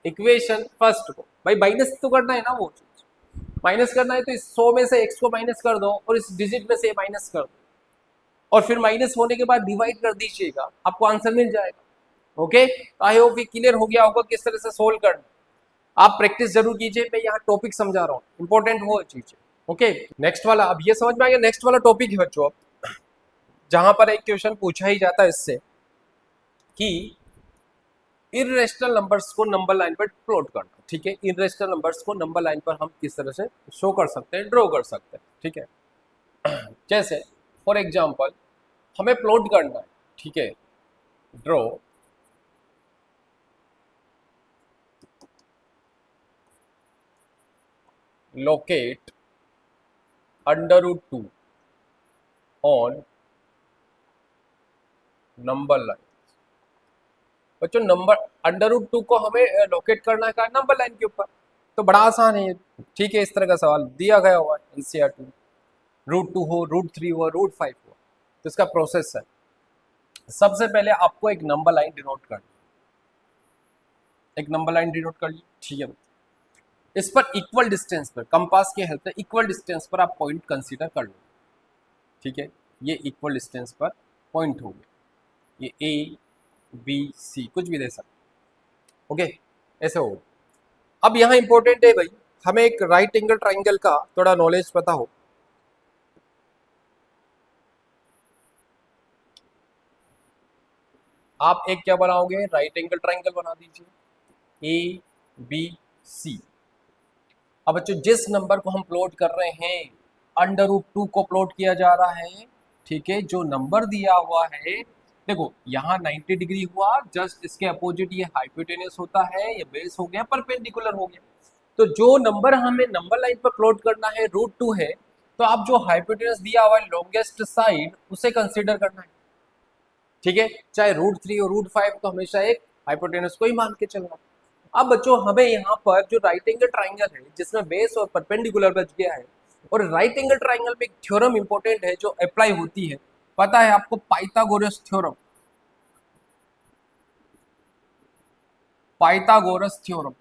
इक्वेशन फर्स्ट को। भाई माइनस तो करना है ना, वो चीज माइनस करना है, तो इस 100 में से x को माइनस कर दो और इस डिजिट में से माइनस कर दो, और फिर माइनस होने के बाद डिवाइड कर दीजिएगा, आपको आंसर मिल जाएगा। ओके, आई होप ये क्लियर हो गया होगा किस तरह से सोल्व करना। आप प्रैक्टिस जरूर कीजिए, मैं यहाँ टॉपिक समझा रहा हूँ, इंपॉर्टेंट वो चीज। ओके, नेक्स्ट वाला, अब ये समझ में आ गया। नेक्स्ट वाला टॉपिक है बच्चों, जहां पर एक क्वेश्चन पूछा ही जाता है इससे कि इररेशनल नंबर्स को नंबर लाइन पर प्लॉट करना, ठीक है। इररेशनल नंबर्स को नंबर लाइन पर हम किस तरह से शो कर सकते हैं, ड्रॉ कर सकते हैं, ठीक है। जैसे फॉर एग्जांपल हमें प्लॉट करना है, ठीक है, draw locate √2 on number line. बच्चों नंबर √2 को हमें लोकेट करना है नंबर लाइन के ऊपर, तो बड़ा आसान है, ठीक है। इस तरह का सवाल दिया गया हुआ है एनसीईआरटी में, √2 हो, √3 हो, √5 हो, तो इसका प्रोसेस है, सबसे पहले आपको एक नंबर लाइन डिनोट करनी, एक नंबर लाइन डिनोट कर ली, ठीक है। इस पर इक्वल डिस्टेंस पर कंपास की हेल्प से इक्वल डिस्टेंस पर आप पॉइंट कंसीडर कर लो, ठीक है। ये इक्वल डिस्टेंस पर पॉइंट हो गया, ये ए बी सी कुछ भी दे सकते, ओके, ऐसे हो। अब यहाँ इंपॉर्टेंट है भाई, हमें एक राइट एंगल ट्राइंगल का थोड़ा नॉलेज पता हो। आप एक क्या बनाओगे, राइट एंगल ट्राइंगल बना दीजिए, ए बी सी। अब बच्चों जिस नंबर को हम प्लॉट कर रहे हैं, √2 को प्लॉट किया जा रहा है, ठीक है। जो नंबर दिया हुआ है, देखो यहाँ 90 डिग्री हुआ, जस्ट इसके अपोजिट ये हाइपोटेनस होता है, ये बेस हो गया, परपेंडिकुलर हो गया। तो जो नंबर हमें नंबर लाइन पर प्लॉट करना है √2 है, तो आप जो हाइपोटेनस दिया हुआ है लॉन्गेस्ट साइड उसे कंसीडर करना है, ठीक है। चाहे √3 और √5, तो हमेशा एक हाइपोटेनस को ही मान के चलना। अब बच्चों हमें यहाँ पर जो राइट एंगल ट्राइंगल है, जिसमें बेस और परपेंडिकुलर बच गया है, और राइट एंगल ट्राइंगल में एक थ्योरम इंपॉर्टेंट है जो अप्लाई होती है, पता है आपको, पाइथागोरस थ्योरम। Pythagoras theorem.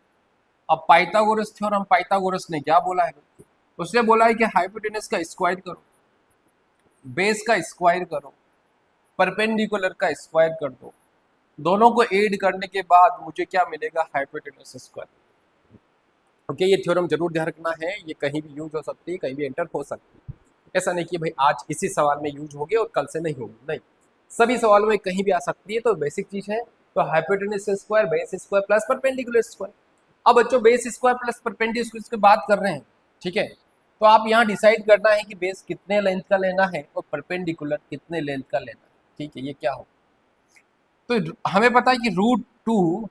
अब पाइथागोरस थ्योरम, पाइथागोरस ने क्या बोला है, उसने बोला है कि हाइपोटेनस का स्क्वायर करो, बेस का स्क्वायर करो, परपेंडिकुलर का स्क्वायर कर दो, दोनों को ऐड करने के बाद मुझे क्या मिलेगा, हाइपोटेनस स्क्वायर। ओके, ये थ्योरम जरूर ध्यान रखना है, ये कहीं भी यूज हो सकती है, कहीं भी एंटर हो सकती है। ऐसा नहीं कि भाई आज इसी सवाल में यूज होगी और कल से नहीं होगी, नहीं, सभी सवालों में कहीं भी आ सकती है। तो बेसिक चीज है, तो hypotenuse square, base square plus perpendicular square. अब बच्चों बेस स्क्वायर प्लस परपेंडिकुलर की बात कर रहे हैं, ठीक है। तो आप यहाँ डिसाइड करना है कि बेस कितने लेंथ का लेना है और परपेंडिकुलर कितने लेंथ का लेना है, ठीक है। ये क्या हो, तो हमें पता है कि √2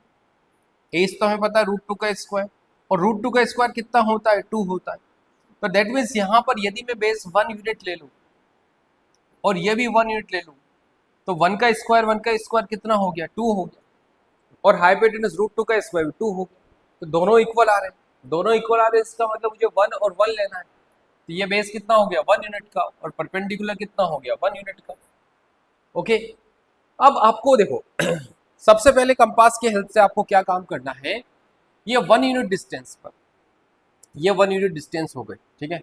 एज, तो हमें पता है √2 का स्क्वायर, और √2 का स्क्वायर कितना होता है, 2 होता है। तो दैट मीन्स यहाँ पर यदि मैं बेस 1 यूनिट ले लूँ और ये भी 1 यूनिट ले लूँ, तो 1 का स्क्वायर कितना हो गया, 2 हो गया, और हाइपोटेनस √2 का स्क्वायर 2 हो गया। तो दोनों इक्वल आ रहे हैं, दोनों इक्वल आ रहे हैं, इसका मतलब मुझे 1 और 1 लेना है। तो ये बेस कितना हो गया, 1 यूनिट का, और परपेंडिकुलर कितना हो गया, 1 यूनिट का। ओके, अब आपको देखो सबसे पहले कंपास की हेल्प से आपको क्या काम करना है, ये 1 यूनिट डिस्टेंस पर, ये 1 यूनिट डिस्टेंस हो गई, ठीक है।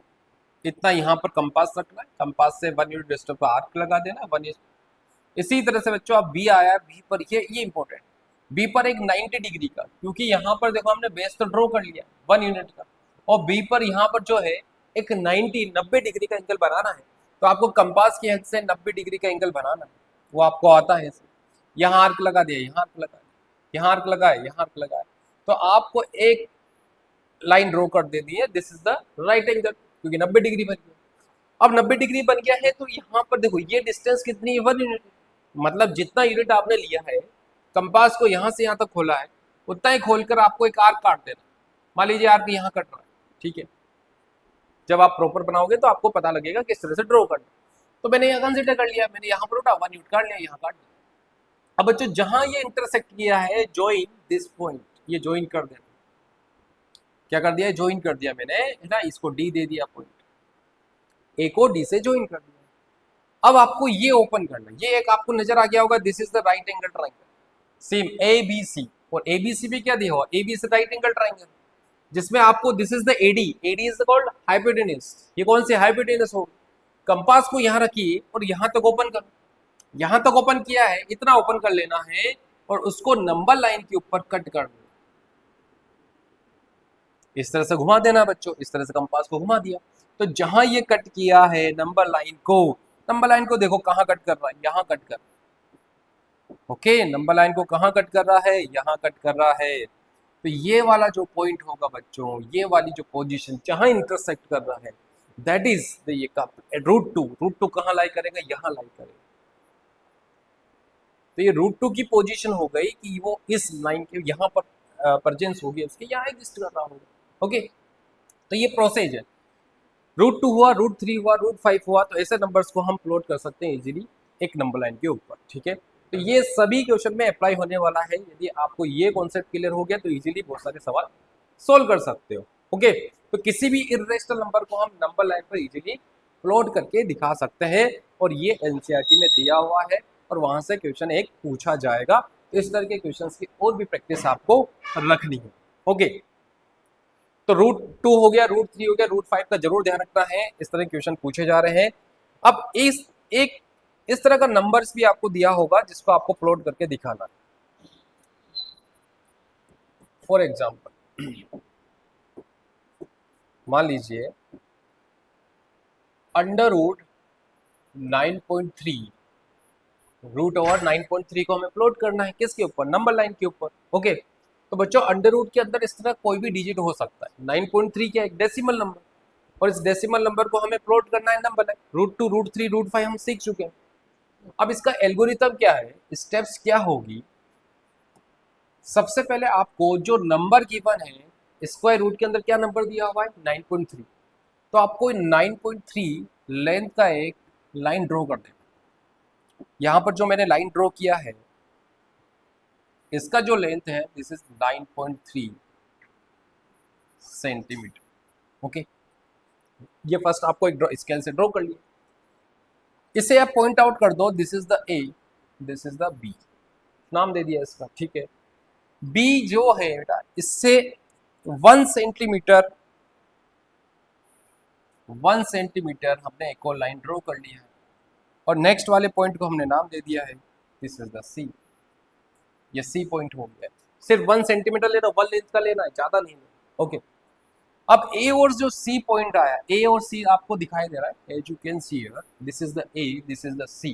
इतना यहाँ पर कंपास रखना है, कंपास से 1 यूनिट डिस्टेंस पर आर्क लगा देना, 1। इसी तरह से बच्चों आप बी आया, बी पर ये इंपॉर्टेंट, बी पर एक 90 डिग्री का, क्योंकि यहाँ पर देखो हमने बेस तो ड्रॉ कर लिया 1 यूनिट का, और बी पर यहाँ पर जो है एक 90 डिग्री का एंगल बनाना है, तो आपको कंपास की हेल्प से 90 डिग्री का एंगल बनाना है, वो आपको आता है। यहाँ आर्क लगा दिया, यहाँ आर्क लगा, यहाँ आर्क लगाए, यहाँ आर्क लगाए, तो आपको एक लाइन ड्रॉ कर देनी है, this is the right angle, क्योंकि 90 डिग्री बन गया। अब 90 डिग्री बन गया है तो यहाँ पर देखो ये डिस्टेंस कितनी है, 1 यूनिट, मतलब जितना यूनिट आपने लिया है, कंपास को यहाँ से यहाँ तक खोला है, उतना ही खोलकर आपको एक आर्क काट देना। मान लीजिए आर्क यहाँ कट रहा है, ठीक है, जब आप प्रॉपर बनाओगे तो आपको पता लगेगा किस तरह से ड्रॉ करना। तो मैंने यहाँ कंसिडर कर लिया, मैंने यहाँ पर उठा 1 यूनिट काट लिया, यहाँ काट दिया। अब बच्चों जहां ये इंटरसेक्ट किया है, ज्वाइन दिस पॉइंट, ये ज्वाइन कर देना। क्या कर दिया है, ज्वाइन कर दिया मैंने, है ना, इसको डी दे दिया, पॉइंट ए को डी से ज्वाइन कर दिया। अब आपको ये ओपन करना, ये एक आपको नजर आ गया होगा, this is the right angle triangle, same A B C, और ए बी सी भी क्या दिया हुआ, A B C right angle triangle, जिसमें आपको this is the AD, AD is called hypotenuse, ये कौन सी हाइपोटेनस होगी। कंपास को यहाँ रखिए और यहाँ तक ओपन कर, यहाँ तक ओपन किया है, इतना ओपन कर लेना है और उसको नंबर लाइन के ऊपर कट कर देना, इस तरह से घुमा देना बच्चों, इस तरह से कंपास को घुमा दिया। तो जहां ये कट किया है नंबर लाइन को, नंबर लाइन को देखो कहाँ कट कर रहा है, यहाँ कट कर, ओके, नंबर लाइन को कहाँ कट कर रहा है, यहाँ कट कर रहा है। तो ये वाला जो पॉइंट होगा बच्चों, ये वाली जो पोजीशन जहां इंटरसेक्ट कर रहा है, दैट इज ये रूट टू कहाँ लाई करेगा, यहाँ लाई करेगा। तो ये रूट 2 की पोजीशन हो गई कि वो इस लाइन के यहाँ पर प्रेजेंस होगी, उसके यहाँ एग्जिस्ट कर रहा होगा, ओके। तो ये प्रोसेस है, रूट 2 हुआ, रूट 3 हुआ, रूट 5 हुआ, तो ऐसे नंबर्स को हम प्लॉट कर सकते हैं इजीली एक नंबर लाइन के ऊपर, ठीक है। तो ये सभी क्वेश्चन में अप्लाई होने वाला है, यदि आपको ये कॉन्सेप्ट क्लियर हो गया तो इजीली बहुत सारे सवाल सोल्व कर सकते हो, ओके। तो किसी भी इर्रेशनल नंबर को हम नंबर लाइन पर इजीली प्लॉट करके दिखा सकते हैं, और ये एनसीईआरटी में दिया हुआ है, और वहां से क्वेश्चन एक पूछा जाएगा। इस तरह के क्वेश्चंस की और भी प्रैक्टिस आपको रखनी है, ओके। तो रूट 2 हो गया, रूट 3 हो गया, रूट 5 का जरूर ध्यान रखना है, इस तरह क्वेश्चन पूछे जा रहे हैं। अब इस तरह का नंबर्स भी आपको दिया होगा जिसको आपको प्लॉट करके दिखाना है। फॉर एग्जाम्पल मान लीजिए अंडर रूट 9.3, रूट ओवर 9.3 को हमें प्लॉट करना है, किसके ऊपर, नंबर लाइन के ऊपर, ओके। तो बच्चों अंडर रूट के अंदर इस तरह कोई भी डिजिट हो सकता है, 9.3 क्या एक डेसिमल नंबर, और इस डेसिमल नंबर को हमें प्लॉट करना है number line. Root 2, root 3, root 5 हम सीख चुके हैं। अब इसका एल्गोरिथम क्या है, स्टेप्स क्या होगी। सबसे पहले आपको जो नंबर गिवन है, स्क्वायर रूट के अंदर क्या नंबर दिया हुआ है, 9.3, तो आपको 9.3 लेंथ का एक लाइन ड्रॉ कर देना। यहाँ पर जो मैंने लाइन ड्रॉ किया है, इसका जो लेंथ है दिस इज 9.3 सेंटीमीटर, ओके। ये फर्स्ट आपको एक स्केल से ड्रॉ कर लिया, इसे आप पॉइंट आउट कर दो, this is the A, this is the B, नाम दे दिया इसका, ठीक है। बी जो है बेटा, इससे 1 सेंटीमीटर हमने एक और लाइन ड्रॉ कर लिया है, और नेक्स्ट वाले पॉइंट को हमने नाम दे दिया है, दिस इज द सी, ये सी पॉइंट हो गया। सिर्फ 1 सेंटीमीटर लेना, 1 लेंथ का लेना है, ज्यादा नहीं लेना, ओके। अब ए और जो सी पॉइंट आया, ए और सी आपको दिखाई दे रहा है, as you can see here, this is the A, this is the C.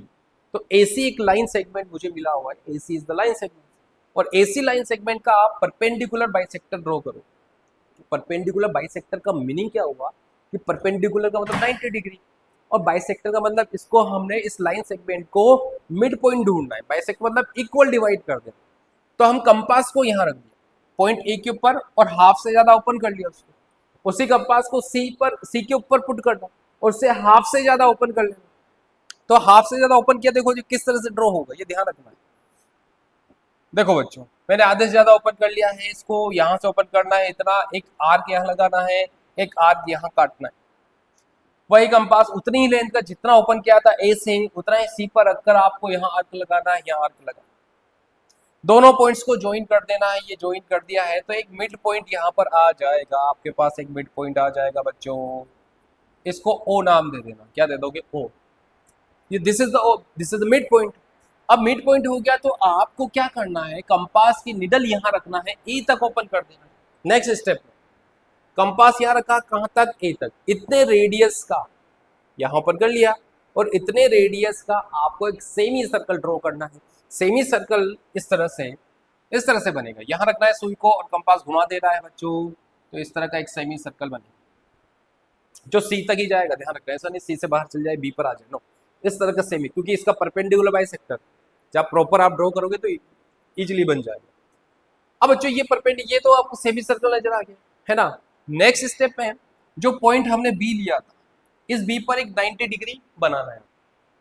तो एसी एक लाइन सेगमेंट मुझे मिला हुआ है, AC is the line segment, और एसी लाइन सेगमेंट का आप परपेंडिकुलर बाइसेक्टर ड्रॉ करो। परपेंडिकुलर बाइसेक्टर का मीनिंग क्या हुआ कि परपेंडिकुलर का मतलब 90 डिग्री, और बाइसेक्टर का मतलब इसको हमने इस लाइन सेगमेंट को मिड पॉइंट ढूंढना है, बाइसेक्ट मतलब इक्वल डिवाइड कर देना। तो हम कंपास को यहाँ रख दिया पॉइंट ए के ऊपर, और हाफ से ज्यादा ओपन कर लिया उसको, उसी कंपास को सी के ऊपर पुट करना, और उससे हाफ से ज्यादा ओपन कर लेना। तो हाफ से ज्यादा ओपन किया, देखो किस तरह से ड्रॉ होगा, ये ध्यान रखना है। देखो बच्चों, मैंने आधे से ज्यादा ओपन कर लिया है, इसको यहाँ से ओपन करना है इतना, एक आर्क यहाँ लगाना है, एक आर्क यहाँ काटना है। वही कंपास उतनी ही लेंथ का जितना ओपन किया था ए से, उतना ही सी पर रखकर आपको यहाँ आर्क लगाना है, यहाँ आर्क लगाना है। दोनों पॉइंट्स को ज्वाइन कर देना है, ये ज्वाइन कर दिया है तो एक मिड पॉइंट यहाँ पर आ जाएगा, आपके पास एक मिड पॉइंट आ जाएगा बच्चों। इसको ओ नाम दे देना, क्या दे दोगे, ओ। ये this is the mid point. अब मिड पॉइंट हो गया तो आपको क्या करना है, कंपास की निडल यहां रखना है, ई तक ओपन कर देना है। नेक्स्ट स्टेप में कंपास यहां रखा, कहां तक, ए तक। इतने रेडियस का यहां ओपन कर लिया, और इतने रेडियस का आपको एक सेमी सर्कल ड्रॉ करना है। सेमी सर्कल इस तरह से बनेगा। यहां रखना है सुई को और कंपास घुमा दे रहा है बच्चों, तो इस तरह का एक सेमी सर्कल बनेगा जो सी तक ही जाएगा। ध्यान रखना है, ऐसा नहीं सी से बाहर चल जाए, बी पर आ जाए, नो, इस तरह का सेमी, क्योंकि इसका परपेंडिकुलर बाइसेक्टर जब प्रॉपर आप ड्रॉ करोगे तो इजीली बन जाएगा। अब बच्चों ये परपेंडिकुलर, ये तो आपको सेमी सर्कल नजर आ गया है ना। नेक्स्ट स्टेप में जो पॉइंट हमने बी लिया था, इस बी पर एक 90 डिग्री बनाना है,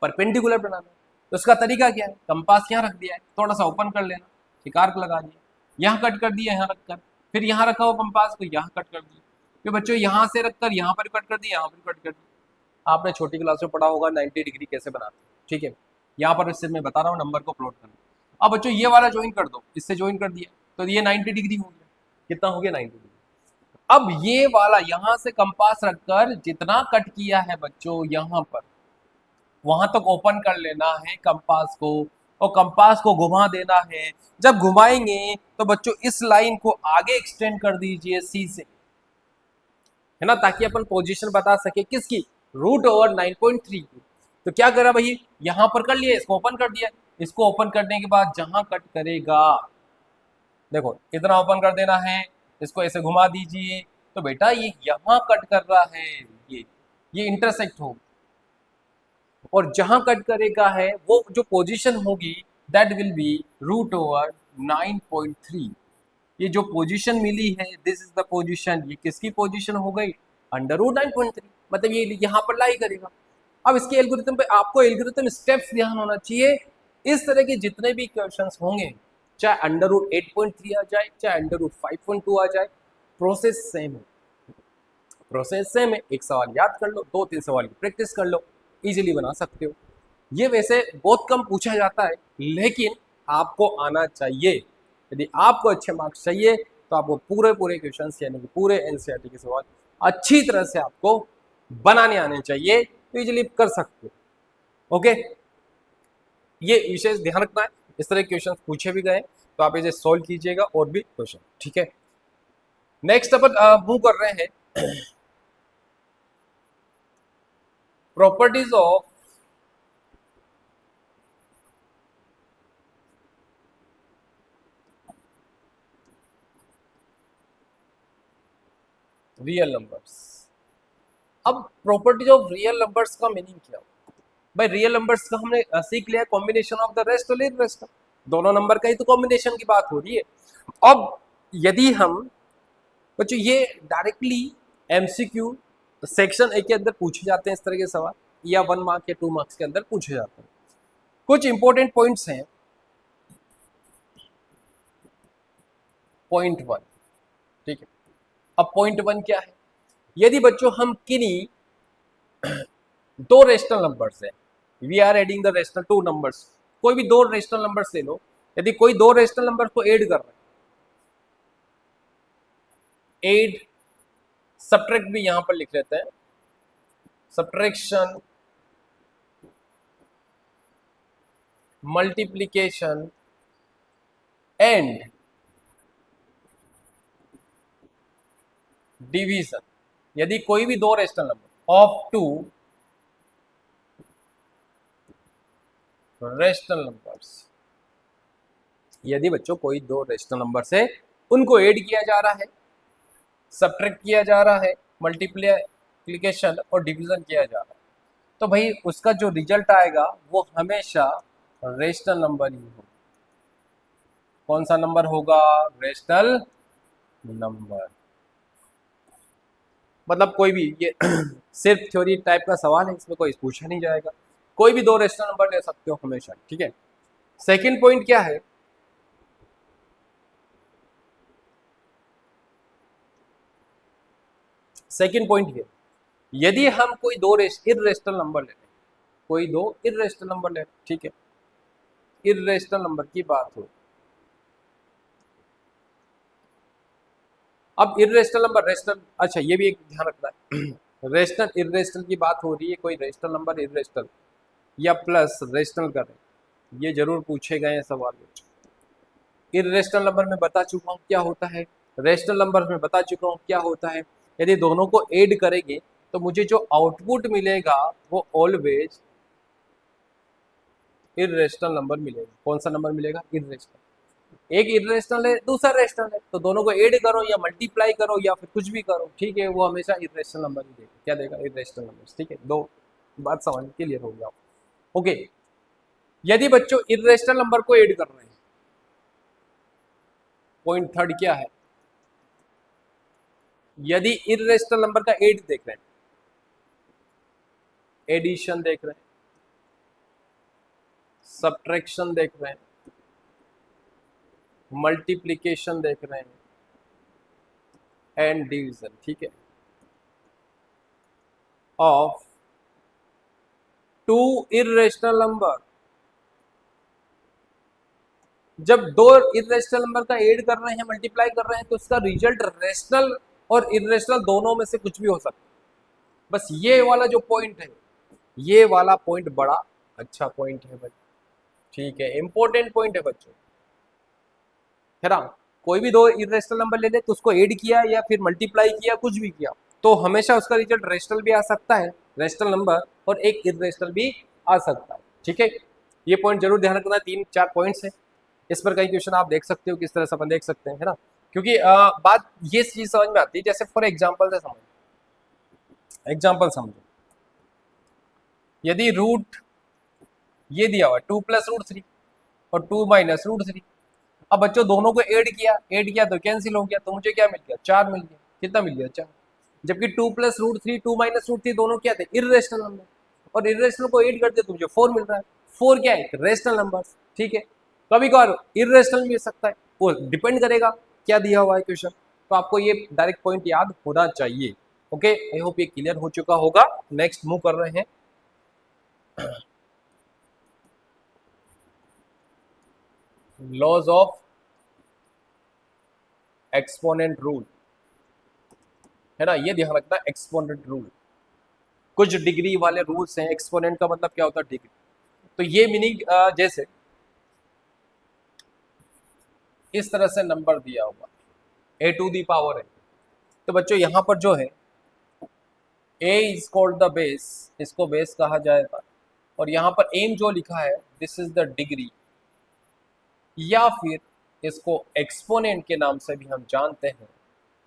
परपेंडिकुलर बनाना है। तो उसका तरीका क्या है, कंपास यहाँ रख दिया है, थोड़ा सा ओपन कर लेना, एक आर्क लगा दिया, यहाँ कट कर दिया, यहाँ रखकर फिर यहाँ रखा हुआ कंपास को यहाँ कट कर दिया, फिर बच्चों यहाँ से रखकर यहाँ पर कट कर दिया, यहाँ पर कट कर दिया। आपने छोटी क्लास में पढ़ा होगा 90 डिग्री कैसे बनाते हैं, ठीक है। यहाँ पर इससे मैं बता रहा हूँ, नंबर को प्लॉट करना। अब बच्चों ये वाला ज्वाइन कर दो, इससे ज्वाइन कर दिया तो ये 90 डिग्री हो गया। कितना हो गया, 90 डिग्री। अब ये वाला यहां से कंपास रखकर जितना कट किया है बच्चों यहां पर, वहां तक ओपन कर लेना है कंपास को, और कंपास को घुमा देना है। जब घुमाएंगे तो बच्चों इस लाइन को आगे एक्सटेंड कर दीजिए सी से, है ना, ताकि अपन पोजीशन बता सके किसकी, रूट ओवर 9.3 की। तो क्या करा भाई, यहां पर कर लिया, इसको ओपन कर दिया। इसको ओपन करने के बाद जहां कट करेगा, देखो इतना ओपन कर देना है, इसको ऐसे घुमा दीजिए, तो बेटा ये यहां कट कर रहा है, ये इंटरसेक्ट हो, और जहां कट करेगा है वो जो पोजीशन होगी that will be root over 9.3। ये जो पोजीशन मिली है, दिस इज द पोजीशन, ये किसकी पोजीशन हो गई, अंडर रूट 9.3, मतलब ये यहाँ पर लाई करेगा। अब इसके एल्गोरिथम पे आपको एल्गोरिथम स्टेप्स ध्यान होना चाहिए। इस तरह के जितने भी क्वेश्चंस होंगे, चाहे अंडर रूट 8.3 आ जाए, चाहे अंडर रूट 5.2 आ जाए, प्रोसेस सेम है, प्रोसेस सेम है। एक सवाल याद कर लो, 2-3 सवाल की प्रैक्टिस कर लो, इजीली बना सकते हो। ये वैसे बहुत कम पूछा जाता है, लेकिन आपको आना चाहिए। यदि आपको अच्छे मार्क्स चाहिए तो आपको पूरे क्वेश्चंस यानी कि पूरे एनसीईआरटी के सवाल अच्छी तरह से आपको बनाने आने चाहिए, तो इजीली कर सकते हो। ओके, ये विशेष ध्यान रखना है, इस तरह के क्वेश्चन पूछे भी गए तो आप इसे सॉल्व कीजिएगा, और भी क्वेश्चन, ठीक है। नेक्स्ट अपन मूव कर रहे हैं प्रॉपर्टीज ऑफ रियल नंबर्स। अब प्रॉपर्टीज ऑफ रियल नंबर्स का मीनिंग क्या होगा भाई, रियल नंबर्स का हमने सीख लिया, कॉम्बिनेशन ऑफ द रेस्ट और रेस्ट, दोनों नंबर का ही तो कॉम्बिनेशन की बात हो रही है। अब यदि हम बच्चों ये डायरेक्टली एमसीक्यू सेक्शन ए के अंदर पूछे जाते हैं इस तरह के सवाल, या 1 मार्क या 2 मार्क्स के अंदर पूछे जाते हैं। कुछ इंपॉर्टेंट पॉइंट्स हैं। पॉइंट 1, ठीक है। अब पॉइंट 1 क्या है, यदि बच्चों हम किन्हीं दो रेशनल नंबर्स है, we are adding the rational two numbers, कोई भी दो रेशनल नंबर्स ले लो, यदि कोई दो रेशनल नंबर को ऐड कर रहे हैं, ऐड सब्ट्रैक्ट भी यहां पर लिख लेते हैं, सब्ट्रैक्शन, मल्टीप्लिकेशन एंड डिवीजन, यदि कोई भी दो rational number of two rational numbers, यदि बच्चों कोई दो रेशनल नंबर से उनको ऐड किया जा रहा है, सब्ट्रैक्ट किया जा रहा है, मल्टीप्लिकेशन और डिवीजन किया जा रहा है, तो भाई उसका जो रिजल्ट आएगा वो हमेशा रेशनल नंबर ही होगा। कौन सा नंबर होगा, रेशनल नंबर। मतलब कोई भी, ये सिर्फ थ्योरी टाइप का सवाल है, इसमें कोई पूछा नहीं जाएगा, कोई भी दो रेशनल नंबर ले सकते हो हमेशा, ठीक है। सेकंड पॉइंट क्या है, सेकंड पॉइंट ये, यदि हम कोई दो इर्रेशनल नंबर ले, कोई दो इर्रेशनल नंबर ले, ठीक है, इर्रेशनल नंबर की बात हो, अब इर्रेशनल नंबर रेशनल, अच्छा ये भी एक ध्यान रखना है, रेशनल इर्रेशनल की बात हो रही है, कोई रेशनल नंबर इर्रेशनल या प्लस रेशनल कर रहे हैं, ये जरूर पूछे गए हैं सवाल में। इर्रेशनल नंबर में बता चुका हूँ क्या होता है, रेशनल नंबर में बता चुका हूँ क्या होता है। यदि दोनों को ऐड करेंगे तो मुझे जो आउटपुट मिलेगा वो ऑलवेज इर्रेशनल नंबर मिलेगा। कौन सा नंबर मिलेगा? इर्रेशनल। एक इर्रेशनल है, दूसरा रेशनल है, तो दोनों को ऐड करो या मल्टीप्लाई करो या फिर कुछ भी करो, ठीक है, वो हमेशा इर्रेशनल नंबर ही देगा। क्या देगा? Irrational number. ठीक है, दो बात समझ क्लियर हो गया। ओके, यदि बच्चों इर्रेशनल नंबर को ऐड कर रहे हैं, पॉइंट थर्ड क्या है, यदि इर्रेशनल नंबर का ऐड देख रहे हैं, एडिशन देख रहे हैं, सब्ट्रैक्शन देख रहे हैं, मल्टीप्लिकेशन देख रहे हैं एंड डिवीजन, ठीक है, ऑफ टू इर्रेशनल नंबर। जब दो इर्रेशनल नंबर का ऐड कर रहे हैं, मल्टीप्लाई कर रहे हैं, तो उसका रिजल्ट रेशनल और इर्रेशनल दोनों में से कुछ भी हो सकता है। बस ये वाला जो पॉइंट है, ये वाला पॉइंट बड़ा अच्छा पॉइंट है भाई, ठीक है, इंपॉर्टेंट पॉइंट है बच्चों, है ना। कोई भी दो इर्रेशनल नंबर ले ले तो उसको ऐड किया या फिर मल्टीप्लाई किया, कुछ भी किया, तो हमेशा उसका रिजल्ट रेशनल भी आ सकता है, रेशनल नंबर, और एक इर्रेशनल भी आ सकता है, ठीक है। ये पॉइंट जरूर ध्यान रखना, 3-4 पॉइंट्स है, इस पर कई क्वेश्चन आप देख सकते हो, किस तरह से अपन देख सकते हैं, है ना। क्योंकि बात ये चीज समझ में आती है, जैसे फॉर एग्जाम्पल से समझो, एग्जाम्पल समझो, यदि रूट ये दिया हुआ 2+√3 और 2-√3, अब बच्चों दोनों को ऐड किया तो कैंसिल हो गया, तो मुझे क्या मिल गया? 4 मिल गया। कितना मिल गया? 4। जबकि 2+√3 2-√3 दोनों क्या थे? इर्रेशनल नंबर, और इर्रेशनल को ऐड करते तो मुझे 4 मिल रहा है। 4 क्या है? रेशनल नंबर, ठीक है। कभी कभार इर्रेशनल भी हो सकता है, वो डिपेंड करेगा क्या दिया हुआ है क्वेश्चन। तो आपको ये डायरेक्ट पॉइंट याद होना चाहिए। ओके, आई होप ये क्लियर हो चुका होगा। नेक्स्ट मूव कर रहे हैं। लॉज ऑफ एक्सपोनेंट रूल, है ना, ये ध्यान रखना, एक्सपोनेंट रूल, कुछ डिग्री वाले रूल्स हैं। एक्सपोनेंट का मतलब क्या होता है? डिग्री। तो ये मीनिंग जैसे इस तरह से नंबर दिया हुआ a⁴ है, तो बच्चों यहां पर जो है a is called the base, इसको बेस कहा जाएगा, और यहां पर एम जो लिखा है दिस इज द डिग्री, या फिर इसको एक्सपोनेंट के नाम से भी हम जानते हैं,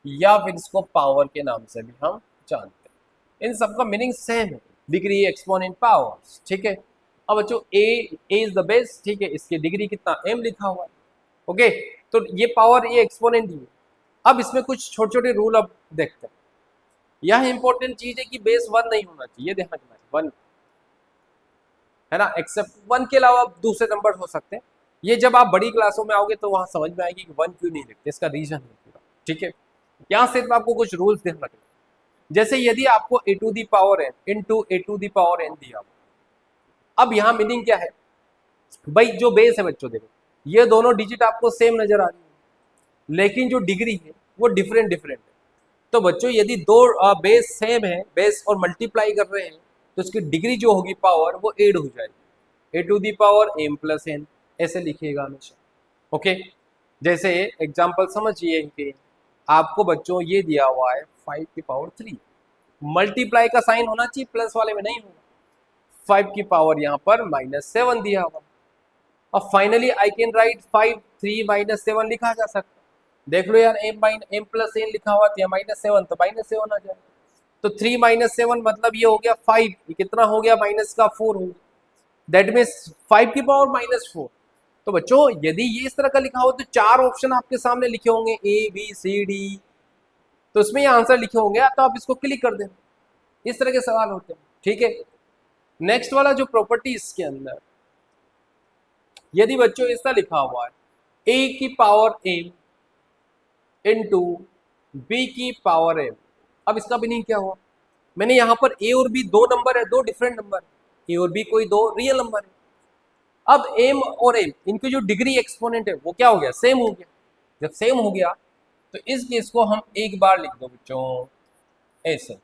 या फिर इसको पावर के नाम से भी हम जानते हैं। इन सबका मीनिंग सेम है, डिग्री, एक्सपोनेंट, पावर, ठीक है। अब बच्चों ए इज द बेस, ठीक है, इसकी डिग्री कितना? m लिखा हुआ है। ओके, तो ये पावर, ये एक्सपोनेंट ही है। अब इसमें कुछ छोटे छोटे रूल अब देखते हैं। यह इंपॉर्टेंट चीज है कि बेस 1 नहीं होना चाहिए, ध्यान रखना है 1, है ना, एक्सेप्ट 1 के अलावा दूसरे नंबर हो सकते हैं। ये जब आप बड़ी क्लासों में आओगे तो वहां समझ में आएगी कि 1 क्यों नहीं लिखते, इसका रीजन है पूरा, ठीक है। यहाँ सिर्फ आपको कुछ रूल्स ध्यान रखना, जैसे यदि आपको a⁴n इंटू a⁴n दिया, अब यहाँ मीनिंग क्या है भाई? जो बेस है बच्चों, देखो ये दोनों डिजिट आपको सेम नजर आ रही है, लेकिन जो डिग्री है वो डिफरेंट डिफरेंट है। तो बच्चों यदि दो बेस सेम है, बेस और मल्टीप्लाई कर रहे हैं, तो उसकी डिग्री जो होगी, पावर, वो ऐड हो जाएगी, a⁴m+n, ऐसे लिखिएगा हमेशा। ओके, जैसे एग्जांपल समझिए कि आपको बच्चों ये दिया हुआ है 5⁵, मल्टीप्लाई का साइन होना चाहिए, प्लस वाले में नहीं होगा। 5 की पावर यहाँ पर -7 दिया हुआ। अब फाइनली आई कैन राइट 5, 3 - 7 लिखा जा सकता है। देख लो यार, m+n लिखा हुआ था, -7 तो -7 आ जाएगा। तो 3 - 7 मतलब ये हो गया 5, ये कितना हो गया? माइनस का 4 हो गया। दैट मीन्स 5 की पावर -4। तो बच्चों यदि ये इस तरह का लिखा हो तो 4 ऑप्शन आपके सामने लिखे होंगे, A B C D, तो उसमें ये आंसर लिखे होंगे, तो आप इसको क्लिक कर देना। इस तरह के सवाल होते हैं, ठीक है। नेक्स्ट वाला जो प्रॉपर्टी इसके अंदर, यदि बच्चों इस तरह लिखा हुआ है a⁴m इंटू b⁴m, अब इसका मीनिंग क्या हुआ? मैंने यहाँ पर a और b दो नंबर है, दो डिफरेंट नंबर है, a और b कोई दो रियल नंबर है। अब m और m, इनकी जो डिग्री एक्सपोनेंट है वो क्या हो गया? सेम हो गया। जब सेम हो गया तो इस केस को हम एक बार लिख दो बच्चों ऐसे,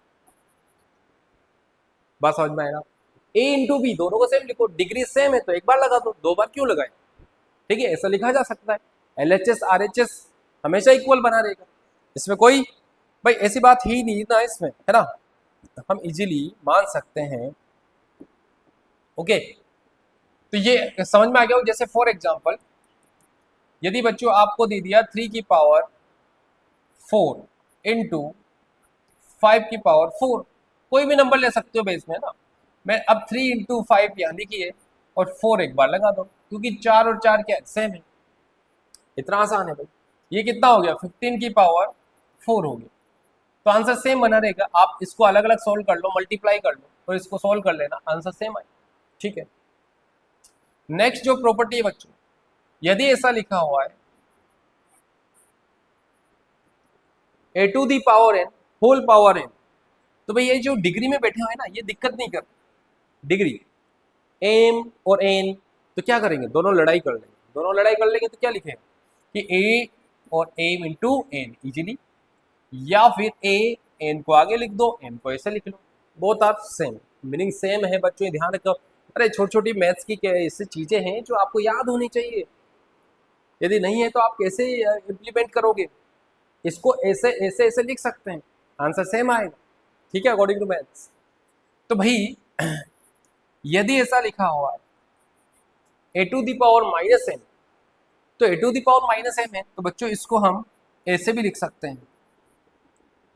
बात समझ में आएगा। ए इंटू बी, दोनों को सेम लिखो, डिग्री सेम है तो एक बार लगा दो, दो बार क्यों लगाए, ठीक है, ऐसा लिखा जा सकता है। LHS RHS हमेशा इक्वल बना रहेगा, इसमें कोई भाई ऐसी बात ही नहीं ना इसमें, है ना, हम इजीली मान सकते हैं। ओके, तो ये समझ में आ गया हो। जैसे फॉर एग्जांपल यदि बच्चों आपको दे दिया 3 की पावर 4 इंटू 5 की पावर 4, कोई भी नंबर ले सकते हो बेस में ना, मैं अब 3 इंटू 5 यहाँ लिखिए और 4 एक बार लगा दो, क्योंकि 4 और 4 क्या सेम है, इतना आसान है भाई। ये कितना हो गया, 15 की पावर 4 हो गया, तो आंसर सेम बना रहेगा। आप इसको अलग अलग सोल्व कर लो, मल्टीप्लाई कर लो और इसको सोल्व कर लेना, आंसर सेम आए, ठीक है। नेक्स्ट जो प्रॉपर्टी है बच्चों, यदि ऐसा लिखा हुआ है a to the power n whole power n, तो भाई ये जो डिग्री में बैठे हुए हैं ना, ये दिक्कत नहीं करते, डिग्री m और n, तो क्या करेंगे, दोनों लड़ाई कर लेंगे, दोनों लड़ाई कर लेंगे तो क्या लिखेंगे कि a और m इंटू n इजीली, या फिर a n को आगे लिख दो, m को ऐसे लिख लो, both are same, meaning same है बच्चों, ये ध्यान रखो। अरे छोटी छोटी मैथ्स की ऐसी चीजें हैं जो आपको याद होनी चाहिए, यदि नहीं है तो आप कैसे इम्प्लीमेंट करोगे, इसको ऐसे ऐसे ऐसे लिख सकते हैं, आंसर सेम आएगा, ठीक है, अकॉर्डिंग टू मैथ्स। तो भाई यदि ऐसा लिखा हुआ है a to the power minus m, तो a to the power minus m है, तो बच्चों इसको हम ऐसे भी लिख सकते हैं,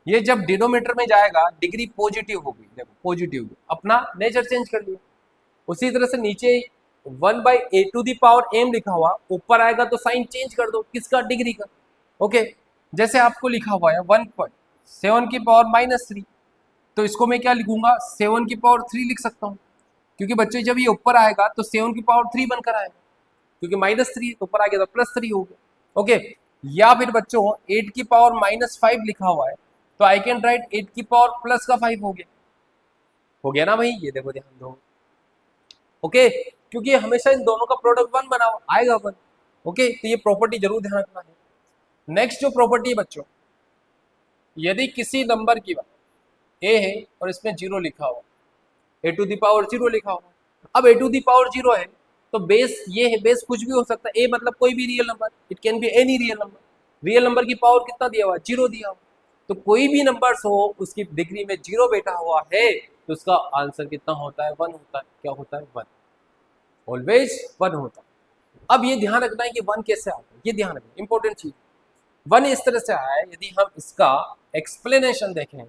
ये जब डिनोमिनेटर में जाएगा डिग्री पॉजिटिव होगी, देखो पॉजिटिव, अपना नेचर चेंज कर लिया। उसी तरह से नीचे 1 by A to the power m लिखा हुआ, ऊपर आएगा तो साइन चेंज कर दो, किसका, डिग्री का। ओके, जैसे आपको लिखा हुआ है 1.7 की पावर माइनस 3, तो इसको मैं क्या लिखूंगा, 7 की पावर 3 लिख सकता हूँ, क्योंकि बच्चे जब ये ऊपर आएगा तो 7 की पावर 3 बनकर आएगा, क्योंकि माइनस 3 ऊपर आ गया तो प्लस 3 हो गया। ओके, या फिर बच्चों 8 की पावर माइनस 5 लिखा हुआ है, तो आई कैन राइट 8 की पावर प्लस का 5 हो गया ना भाई, ये देखो ध्यान दो। ओके, क्योंकि हमेशा इन दोनों का प्रोडक्ट 1 बनाओ, आएगा 1। ओके, तो ये प्रॉपर्टी जरूर ध्यान रखना है। नेक्स्ट जो प्रॉपर्टी है बच्चों, यदि किसी नंबर की बात a है और इसमें 0 लिखा हुआ, a टू दी पावर 0 लिखा हुआ, अब a टू दी पावर 0 है तो बेस ये है, बेस कुछ भी हो सकता है, a मतलब कोई भी real number, it can be any real number, real number की पावर कितना दिया हुआ है, 0 दिया हुआ, तो कोई भी नंबर हो उसकी डिग्री में 0 बैठा हुआ है तो उसका आंसर कितना होता है, 1 होता है। क्या होता है, 1, ऑलवेज 1 होता है। अब ये ध्यान रखना है कि 1 कैसे आता है, ये ध्यान रखना इंपॉर्टेंट चीज। 1 इस तरह से आया है, यदि हम इसका एक्सप्लेनेशन देखें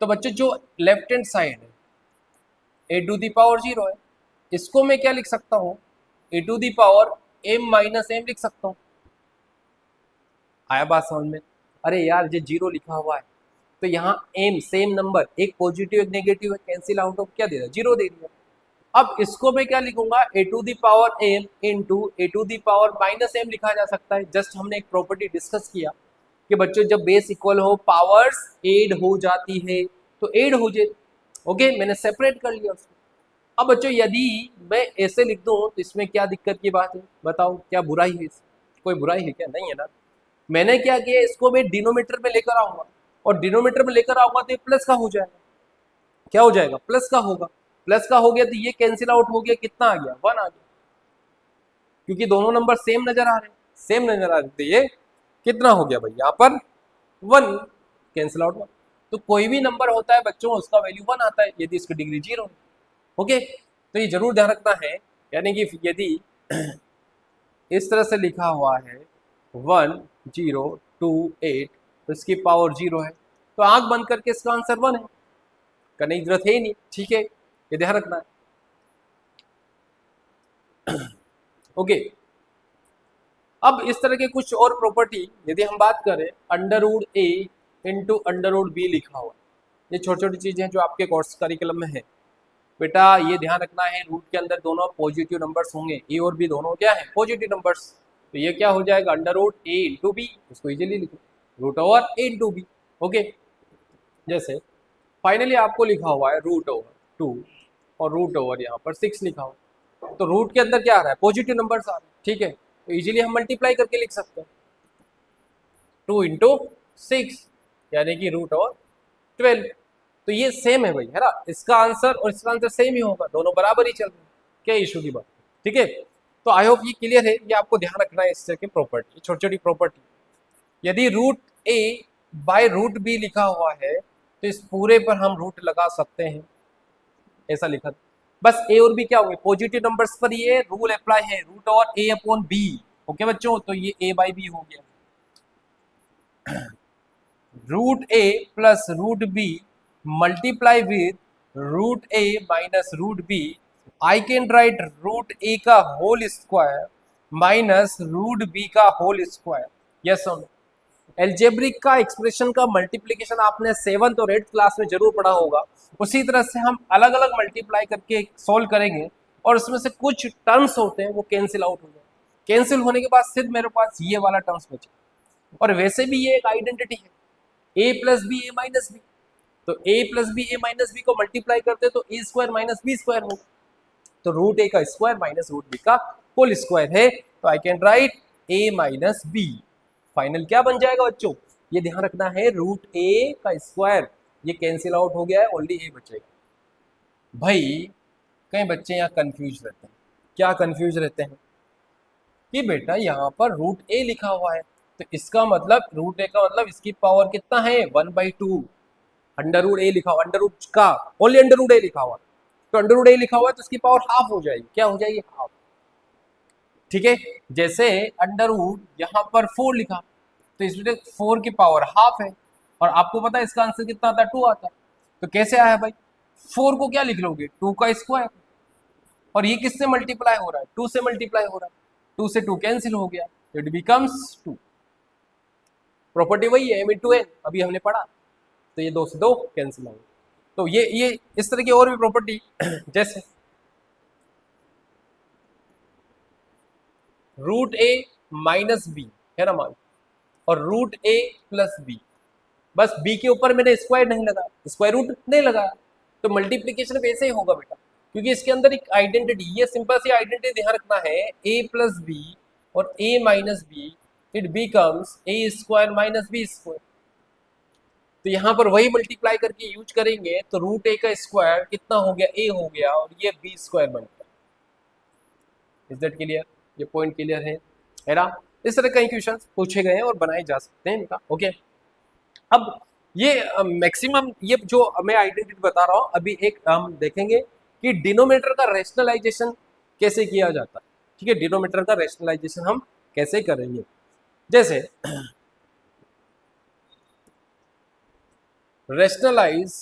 तो बच्चों जो लेफ्ट हैंड साइड है a टू दी पावर 0 है, इसको मैं क्या लिख सकता हूँ, a to the power m minus m लिख सकता हूँ। आया बात समझ में, अरे यार ये 0 लिखा हुआ है तो यहाँ m सेम नंबर, एक पॉजिटिव एक नेगेटिव है, कैंसिल आउट ऑफ क्या दे दिया, 0 दे दिया। अब इसको मैं क्या लिखूंगा, a to the power m into a to the power minus m लिखा जा सकता है। जस्ट हमने एक प्रॉपर्टी डिस्कस किया कि बच्चों जब बेस इक्वल हो पावर्स एड हो जाती है, तो एड हो जाए। ओके, मैंने सेपरेट कर लिया उसको। अब बच्चों यदि मैं ऐसे लिख दूं तो इसमें क्या दिक्कत की बात है, बताओ क्या बुराई है, कोई बुराई है क्या, नहीं है ना। मैंने क्या किया, इसको मैं डिनोमीटर में लेकर आऊंगा, और डिनोमीटर में लेकर आऊंगा तो ये प्लस का हो जाएगा, क्या हो जाएगा, प्लस का होगा। प्लस का हो गया तो ये कैंसिल आउट हो गया, कितना आ गया, 1 आ गया, क्योंकि दोनों नंबर सेम नजर आ रहे हैं, सेम नजर आ रहे, तो ये कितना हो गया भाई, यहाँ पर 1, कैंसिल आउट 1। तो कोई भी नंबर होता है बच्चों उसका वैल्यू 1 आता है यदि इसकी डिग्री 0 है। ओके, तो ये जरूर ध्यान रखना है, यानी कि यदि इस तरह से लिखा हुआ है 1 0 2 8 तो इसकी पावर 0 है, तो आंख बंद करके इसका आंसर 1 है, करने की जरूरत है ही नहीं, ठीक है, ये ध्यान रखना है। ओके, अब इस तरह के कुछ और प्रॉपर्टी यदि हम बात करें, अंडर रूट ए इंटू अंडर रूट बी लिखा हुआ, ये छोटी छोटी चीजें हैं जो आपके कोर्स करिकुलम में है बेटा, ये ध्यान रखना है। रूट के अंदर दोनों पॉजिटिव नंबर्स होंगे, ए और बी दोनों क्या है, पॉजिटिव नंबर्स, तो ये क्या हो जाएगा, अंडर रूट ए इंटू बी, इसको इजीली लिखो रूट ओवर ए इंटू बी। ओके, जैसे फाइनली आपको लिखा हुआ है रूट ओवर 2 और रूट ओवर यहाँ पर 6 लिखा हुआ, तो रूट के अंदर क्या आ रहा है, पॉजिटिव नंबर्स आ रहे हैं, ठीक है, तो इजीली हम मल्टीप्लाई करके लिख सकते हैं 2 इंटू 6 यानी कि रूट ओवर 12। तो ये सेम है भाई, है ना, इसका आंसर और इसका आंसर सेम ही होगा, दोनों बराबर ही चल रहे हैं, क्या इशू की बात, ठीक है। तो आई होप ये क्लियर है, ये आपको ध्यान रखना है इस तरह की प्रॉपर्टी, छोटी छोटी प्रॉपर्टी। यदि root A by root B लिखा हुआ है तो इस पूरे पर हम रूट लगा सकते हैं, ऐसा लिखा, बस ए और बी क्या होंगे, पॉजिटिव नंबर्स पर ये रूल अप्लाई है, रूट और ए अपॉन बी, ओके बच्चों, तो ये ए बाई बी हो गया, root A plus root B multiply with root A minus root B, I can write root A का whole square minus root B का होल स्क्वायर, यस और no. Algebraic का expression का मल्टीप्लिकेशन आपने 7th और 8th class में जरूर पढ़ा होगा, उसी तरह से हम अलग अलग मल्टीप्लाई करके सॉल्व करेंगे और उसमें से कुछ टर्म्स होते हैं वो कैंसिल आउट हो जाए, कैंसिल होने के बाद सिर्फ मेरे पास ये वाला टर्म्स बचे, और वैसे भी ये एक आइडेंटिटी है, A plus B A minus B, तो A plus B A minus B को मल्टीप्लाई करते तो A square minus B square होगा, तो रूट ए का स्क्वायर माइनस रूट बी का होल स्क्वायर है, तो I can write A minus B, final क्या बन जाएगा बच्चों, ये ध्यान रखना है, रूट ए का स्क्वायर, ये कैंसिल आउट हो गया है, ओनली ए बचेगा। भाई कई बच्चे यहाँ कंफ्यूज रहते हैं, क्या कंफ्यूज रहते हैं कि बेटा यहाँ पर रूट ए लिखा हुआ है, तो इसका मतलब रूट ए का मतलब इसकी पावर कितना है 1/2, अंडर रूट ए लिखा हुआ, अंडर रूट का ओनली अंडर रूट ए लिखा हुआ, तो अंडर रूट ए लिखा हुआ है तो इसकी पावर हाफ हो जाएगी, क्या हो जाएगी, हाफ, ठीक है। जैसे अंडर रूट यहाँ पर 4 लिखा, तो इसलिए 4 की पावर हाफ है, और आपको पता है इसका आंसर कितना आता है, 2 आता है, तो कैसे आया भाई, 4 को क्या लिख लोगे, 2 का स्क्वायर, और ये किससे मल्टीप्लाई हो रहा है, 2 से मल्टीप्लाई हो रहा है, 2 से 2 कैंसिल हो गया, तो इट बिकम्स 2, प्रॉपर्टी वही है m × n, अभी हमने पढ़ा, तो ये 2 से 2 कैंसिल हो गया, तो ये इस तरह की और भी प्रॉपर्टी जैसे रूट ए माइनस बी है ना मान, और रूट ए प्लस बी, बस बी के ऊपर मैंने स्क्वायर नहीं लगा, स्क्वायर रूट नहीं लगाया, तो मल्टीप्लीकेशन वैसे ही होगा बेटा, क्योंकि इसके अंदर एक आइडेंटिटी, ये सिंपल सी आइडेंटिटी ध्यान रखना है, ए प्लस बी और A minus B, it becomes A square minus B square, तो यहाँ पर वही मल्टीप्लाई करके यूज करेंगे, तो रूट ए का स्क्वायर कितना हो गया, ए हो गया, और ये बी स्क्वायर बन गया, इज दैट क्लियर, ये पॉइंट क्लियर है ना। इस तरह कई क्वेश्चन पूछे गए हैं और बनाए जा सकते हैं इनका, ओके। अब ये मैक्सिमम ये जो मैं आइडेंटिटी बता रहा हूँ, अभी एक हम देखेंगे कि डिनोमिनेटर का रैशनलाइजेशन कैसे किया जाता है, ठीक है, डिनोमिनेटर का रैशनलाइजेशन हम कैसे करेंगे, जैसे rationalise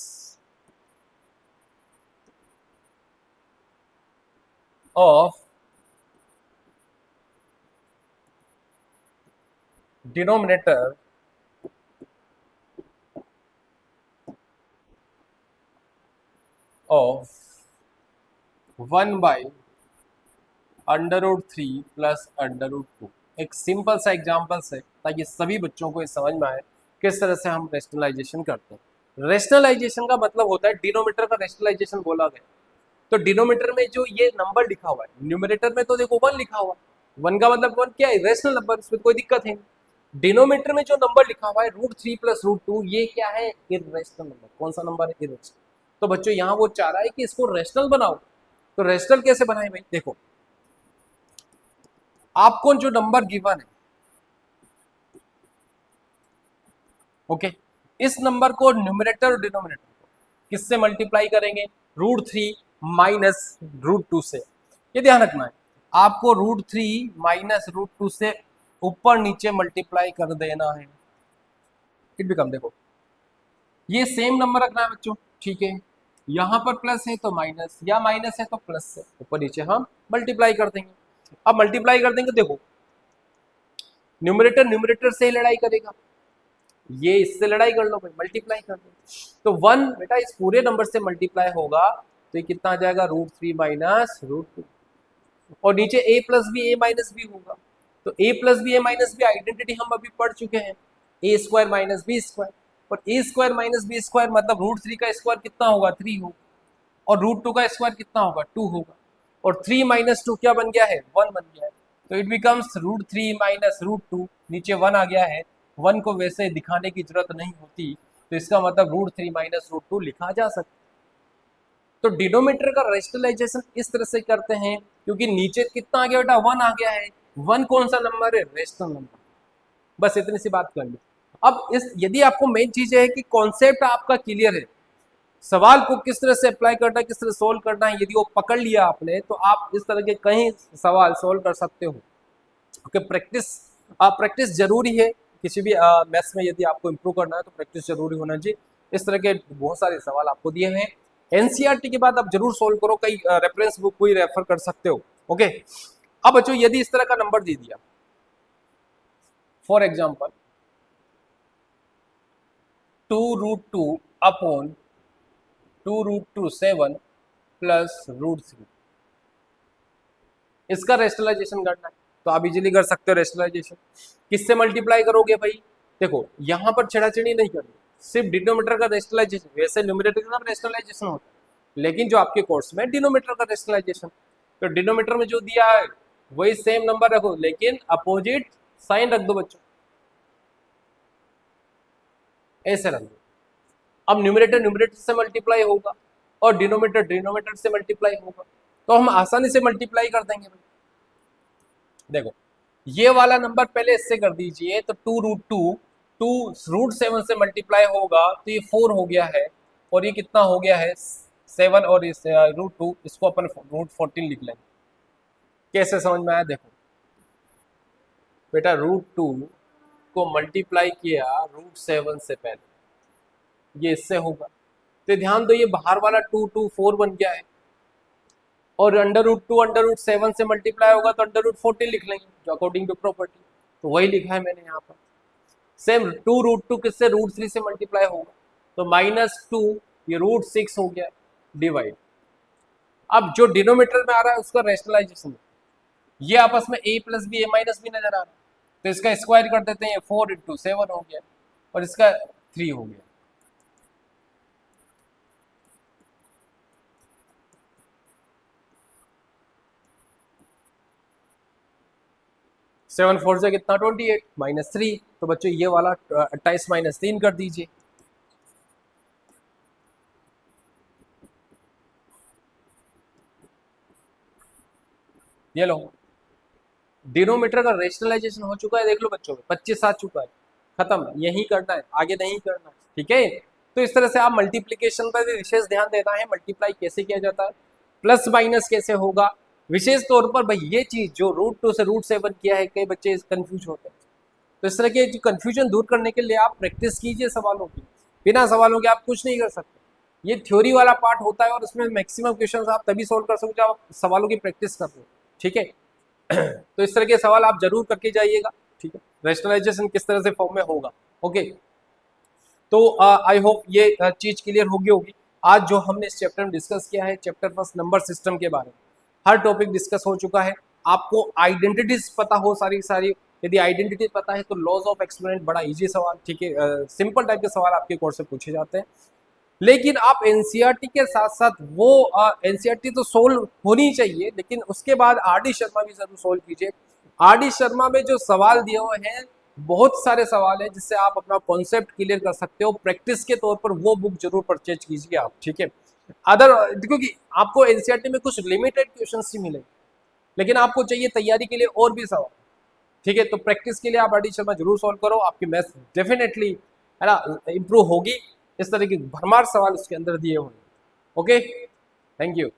of denominator of 1/√3 plus √2, एक सिंपल सा एग्जांपल से, ताकि सभी बच्चों को ये समझ में आए किस तरह से हम रैशनलाइजेशन करते हैं। रैशनलाइजेशन का मतलब होता है, डिनोमिनेटर का रैशनलाइजेशन बोला गया, तो डिनोमिनेटर में जो ये नंबर लिखा हुआ है, न्यूमरेटर में तो देखो 1 लिखा हुआ है, 1 का मतलब 1 क्या है, रैशनल नंबर, इसमें कोई दिक्कत है। डिनोमिनेटर में जो नंबर लिखा हुआ है √3 प्लस √2, ये क्या है, इर्रेशनल नंबर, कौन सा नंबर है, इर्रेशनल, तो बच्चों यहाँ वो चाह रहा है कि इसको रैशनल बनाओ, तो रैशनल कैसे बनाए भाई, देखो आपको जो नंबर गिवन है, ओके, इस नंबर को न्यूमरेटर और डिनोमिनेटर को किससे मल्टीप्लाई करेंगे, √3 माइनस √2 से, ये ध्यान रखना है, आपको √3 माइनस √2 से ऊपर नीचे मल्टीप्लाई कर देना है, इट बिकम, देखो ये सेम नंबर रखना है बच्चों, ठीक है, यहाँ पर प्लस है तो माइनस, या माइनस है तो प्लस से ऊपर नीचे हम मल्टीप्लाई कर देंगे। अब मल्टीप्लाई कर देंगे, देखो न्यूमरेटर न्यूमरेटर से लड़ाई करेगा, ये इससे लड़ाई कर लो भाई, मल्टीप्लाई कर दो, तो 1 बेटा इस पूरे नंबर से मल्टीप्लाई होगा, तो ये कितना आ जाएगा, √3 माइनस √2, और नीचे a plus B A minus B होगा, तो a plus B A minus B identity हम अभी पढ़ चुके हैं, a square minus B square, और a square minus B square मतलब √3 का स्क्वायर कितना होगा, 3 होगा, और √2 का स्क्वायर कितना होगा, 2 होगा, और 3 माइनस 2 क्या बन गया है, 1 बन गया है, तो इट बिकम्स √3 माइनस √2, नीचे 1 आ गया है, 1 को वैसे दिखाने की जरूरत नहीं होती, तो इसका मतलब √3 माइनस √2 लिखा जा सकता है। तो डिनोमिनेटर का रेशनलाइजेशन इस तरह से करते हैं, क्योंकि नीचे कितना आ गया बेटा, 1 आ गया है। 1 कौन सा नंबर है, रेशनल नंबर। बस इतनी सी बात कर ली। अब इस यदि आपको मेन चीज है कि कॉन्सेप्ट आपका क्लियर है, सवाल को किस तरह से अप्लाई करना है, किस तरह सोल्व करना है, यदि वो पकड़ लिया आपने तो आप इस तरह के कई सवाल सोल्व कर सकते हो। ओके, प्रैक्टिस जरूरी है किसी भी मैथ्स में। यदि आपको इंप्रूव करना है तो प्रैक्टिस जरूरी होना चाहिए। इस तरह के बहुत सारे सवाल आपको दिए हैं, एनसीईआरटी के बाद आप जरूर सोल्व करो, कई रेफरेंस बुक को ही रेफर कर सकते हो। ओके, अब बच्चों यदि इस तरह का नंबर दे दिया, फॉर एग्जाम्पल 2√2 अपॉन 2√2 7 प्लस √3, इसका रेशनलाइजेशन करना है तो आप इजीली कर सकते हो। रेशनलाइजेशन किससे मल्टीप्लाई करोगे भाई, देखो यहां पर छेड़ाछेड़ी नहीं करनी, सिर्फ डिनोमिनेटर का रेशनलाइजेशन। वैसे न्यूमरेटर का रेशनलाइजेशन होता है, लेकिन जो आपके कोर्स में डिनोमिनेटर का रेशनलाइजेशन, तो डिनोमिनेटर में जो दिया है वही सेम नंबर रखो, लेकिन अपोजिट साइन रख दो बच्चों, ऐसे रख दो। अब न्यूमरेटर न्यूमरेटर से मल्टीप्लाई होगा और डिनोमिनेटर डिनोमिनेटर से मल्टीप्लाई होगा, तो हम आसानी से मल्टीप्लाई कर देंगे भाई। देखो ये वाला नंबर पहले इससे कर दीजिए, तो 2√7 से मल्टीप्लाई होगा तो ये 4 हो गया है, और ये कितना हो गया है 7, और इस √2 इसको अपन √14 लिख लेंगे। कैसे समझ में आया, देखो बेटा √2 को मल्टीप्लाई किया √7 से पहले, ये इससे होगा, तो ध्यान दो ये बाहर वाला 4 बन गया है, और √2 √7 से मल्टीप्लाई होगा तो √14 लिख लेंगे, जो अकॉर्डिंग टू प्रॉपर्टी, तो वही लिखा है मैंने यहाँ पर। सेम 2√2 किससे, √3 से मल्टीप्लाई होगा, तो -2, ये √6 हो गया डिवाइड। अब जो डिनोमिनेटर में आ रहा है उसका रेशनलाइजेशन, ये आपस में a plus B a minus B नजर आ रहा है, तो इसका स्क्वायर कर देते हैं, 4 × 7 हो गया, और इसका 3 हो गया। सेवन 4 से कितना 28 -3, तो बच्चों ये वाला 28 - 3 कर दीजिए। ये लो डिनोमीटर का रेशनलाइजेशन हो चुका है, देख लो बच्चों में 25 आ चुका है, खत्म, यही करना है, आगे नहीं करना है, ठीक है। तो इस तरह से आप मल्टीप्लीकेशन पर भी विशेष ध्यान देना है, मल्टीप्लाई कैसे किया जाता है, प्लस माइनस कैसे होगा, विशेष तौर पर भाई ये चीज जो √2 से √7 किया है, कई बच्चे कंफ्यूज होते हैं, तो इस तरह के कंफ्यूजन दूर करने के लिए आप प्रैक्टिस कीजिए सवालों की, बिना सवालों के आप कुछ नहीं कर सकते। ये थ्योरी वाला पार्ट होता है, और उसमें मैक्सिमम क्वेश्चंस आप तभी सोल्व कर सकते हो जब आप सवालों की प्रैक्टिस कर रहे हो, ठीक है। तो इस तरह के सवाल आप जरूर करके जाइएगा, ठीक है, रेशनलाइजेशन किस तरह से फॉर्म में होगा। ओके, तो आई होप ये चीज क्लियर होगी। आज जो हमने इस चैप्टर में डिस्कस किया है, चैप्टर फर्स्ट नंबर सिस्टम के बारे में हर टॉपिक डिस्कस हो चुका है। आपको आइडेंटिटीज पता हो सारी सारी, यदि आइडेंटिटी पता है तो लॉज ऑफ एक्सपेरिमेंट बड़ा इजी सवाल, ठीक है, सिंपल टाइप के सवाल आपके कोर्स से पूछे जाते हैं। लेकिन आप एनसीईआरटी के साथ साथ वो एनसीईआरटी तो सोल्व होनी चाहिए, लेकिन उसके बाद आरडी शर्मा भी जरूर सोल्व कीजिए। आरडी शर्मा में जो सवाल दिए हुए हैं, बहुत सारे सवाल हैं जिससे आप अपना कॉन्सेप्ट क्लियर कर सकते हो। प्रैक्टिस के तौर पर वो बुक जरूर परचेज कीजिए आप, ठीक है। अदर क्योंकि आपको एनसीईआरटी में कुछ लिमिटेड क्वेश्चंस ही मिलेंगे, लेकिन आपको चाहिए तैयारी के लिए और भी सवाल, ठीक है। तो प्रैक्टिस के लिए आप आरडी शर्मा जरूर सोल्व करो, आपकी मैथ्स डेफिनेटली है ना इंप्रूव होगी। इस तरह की भरमार सवाल उसके अंदर दिए हुए। Okay, thank you.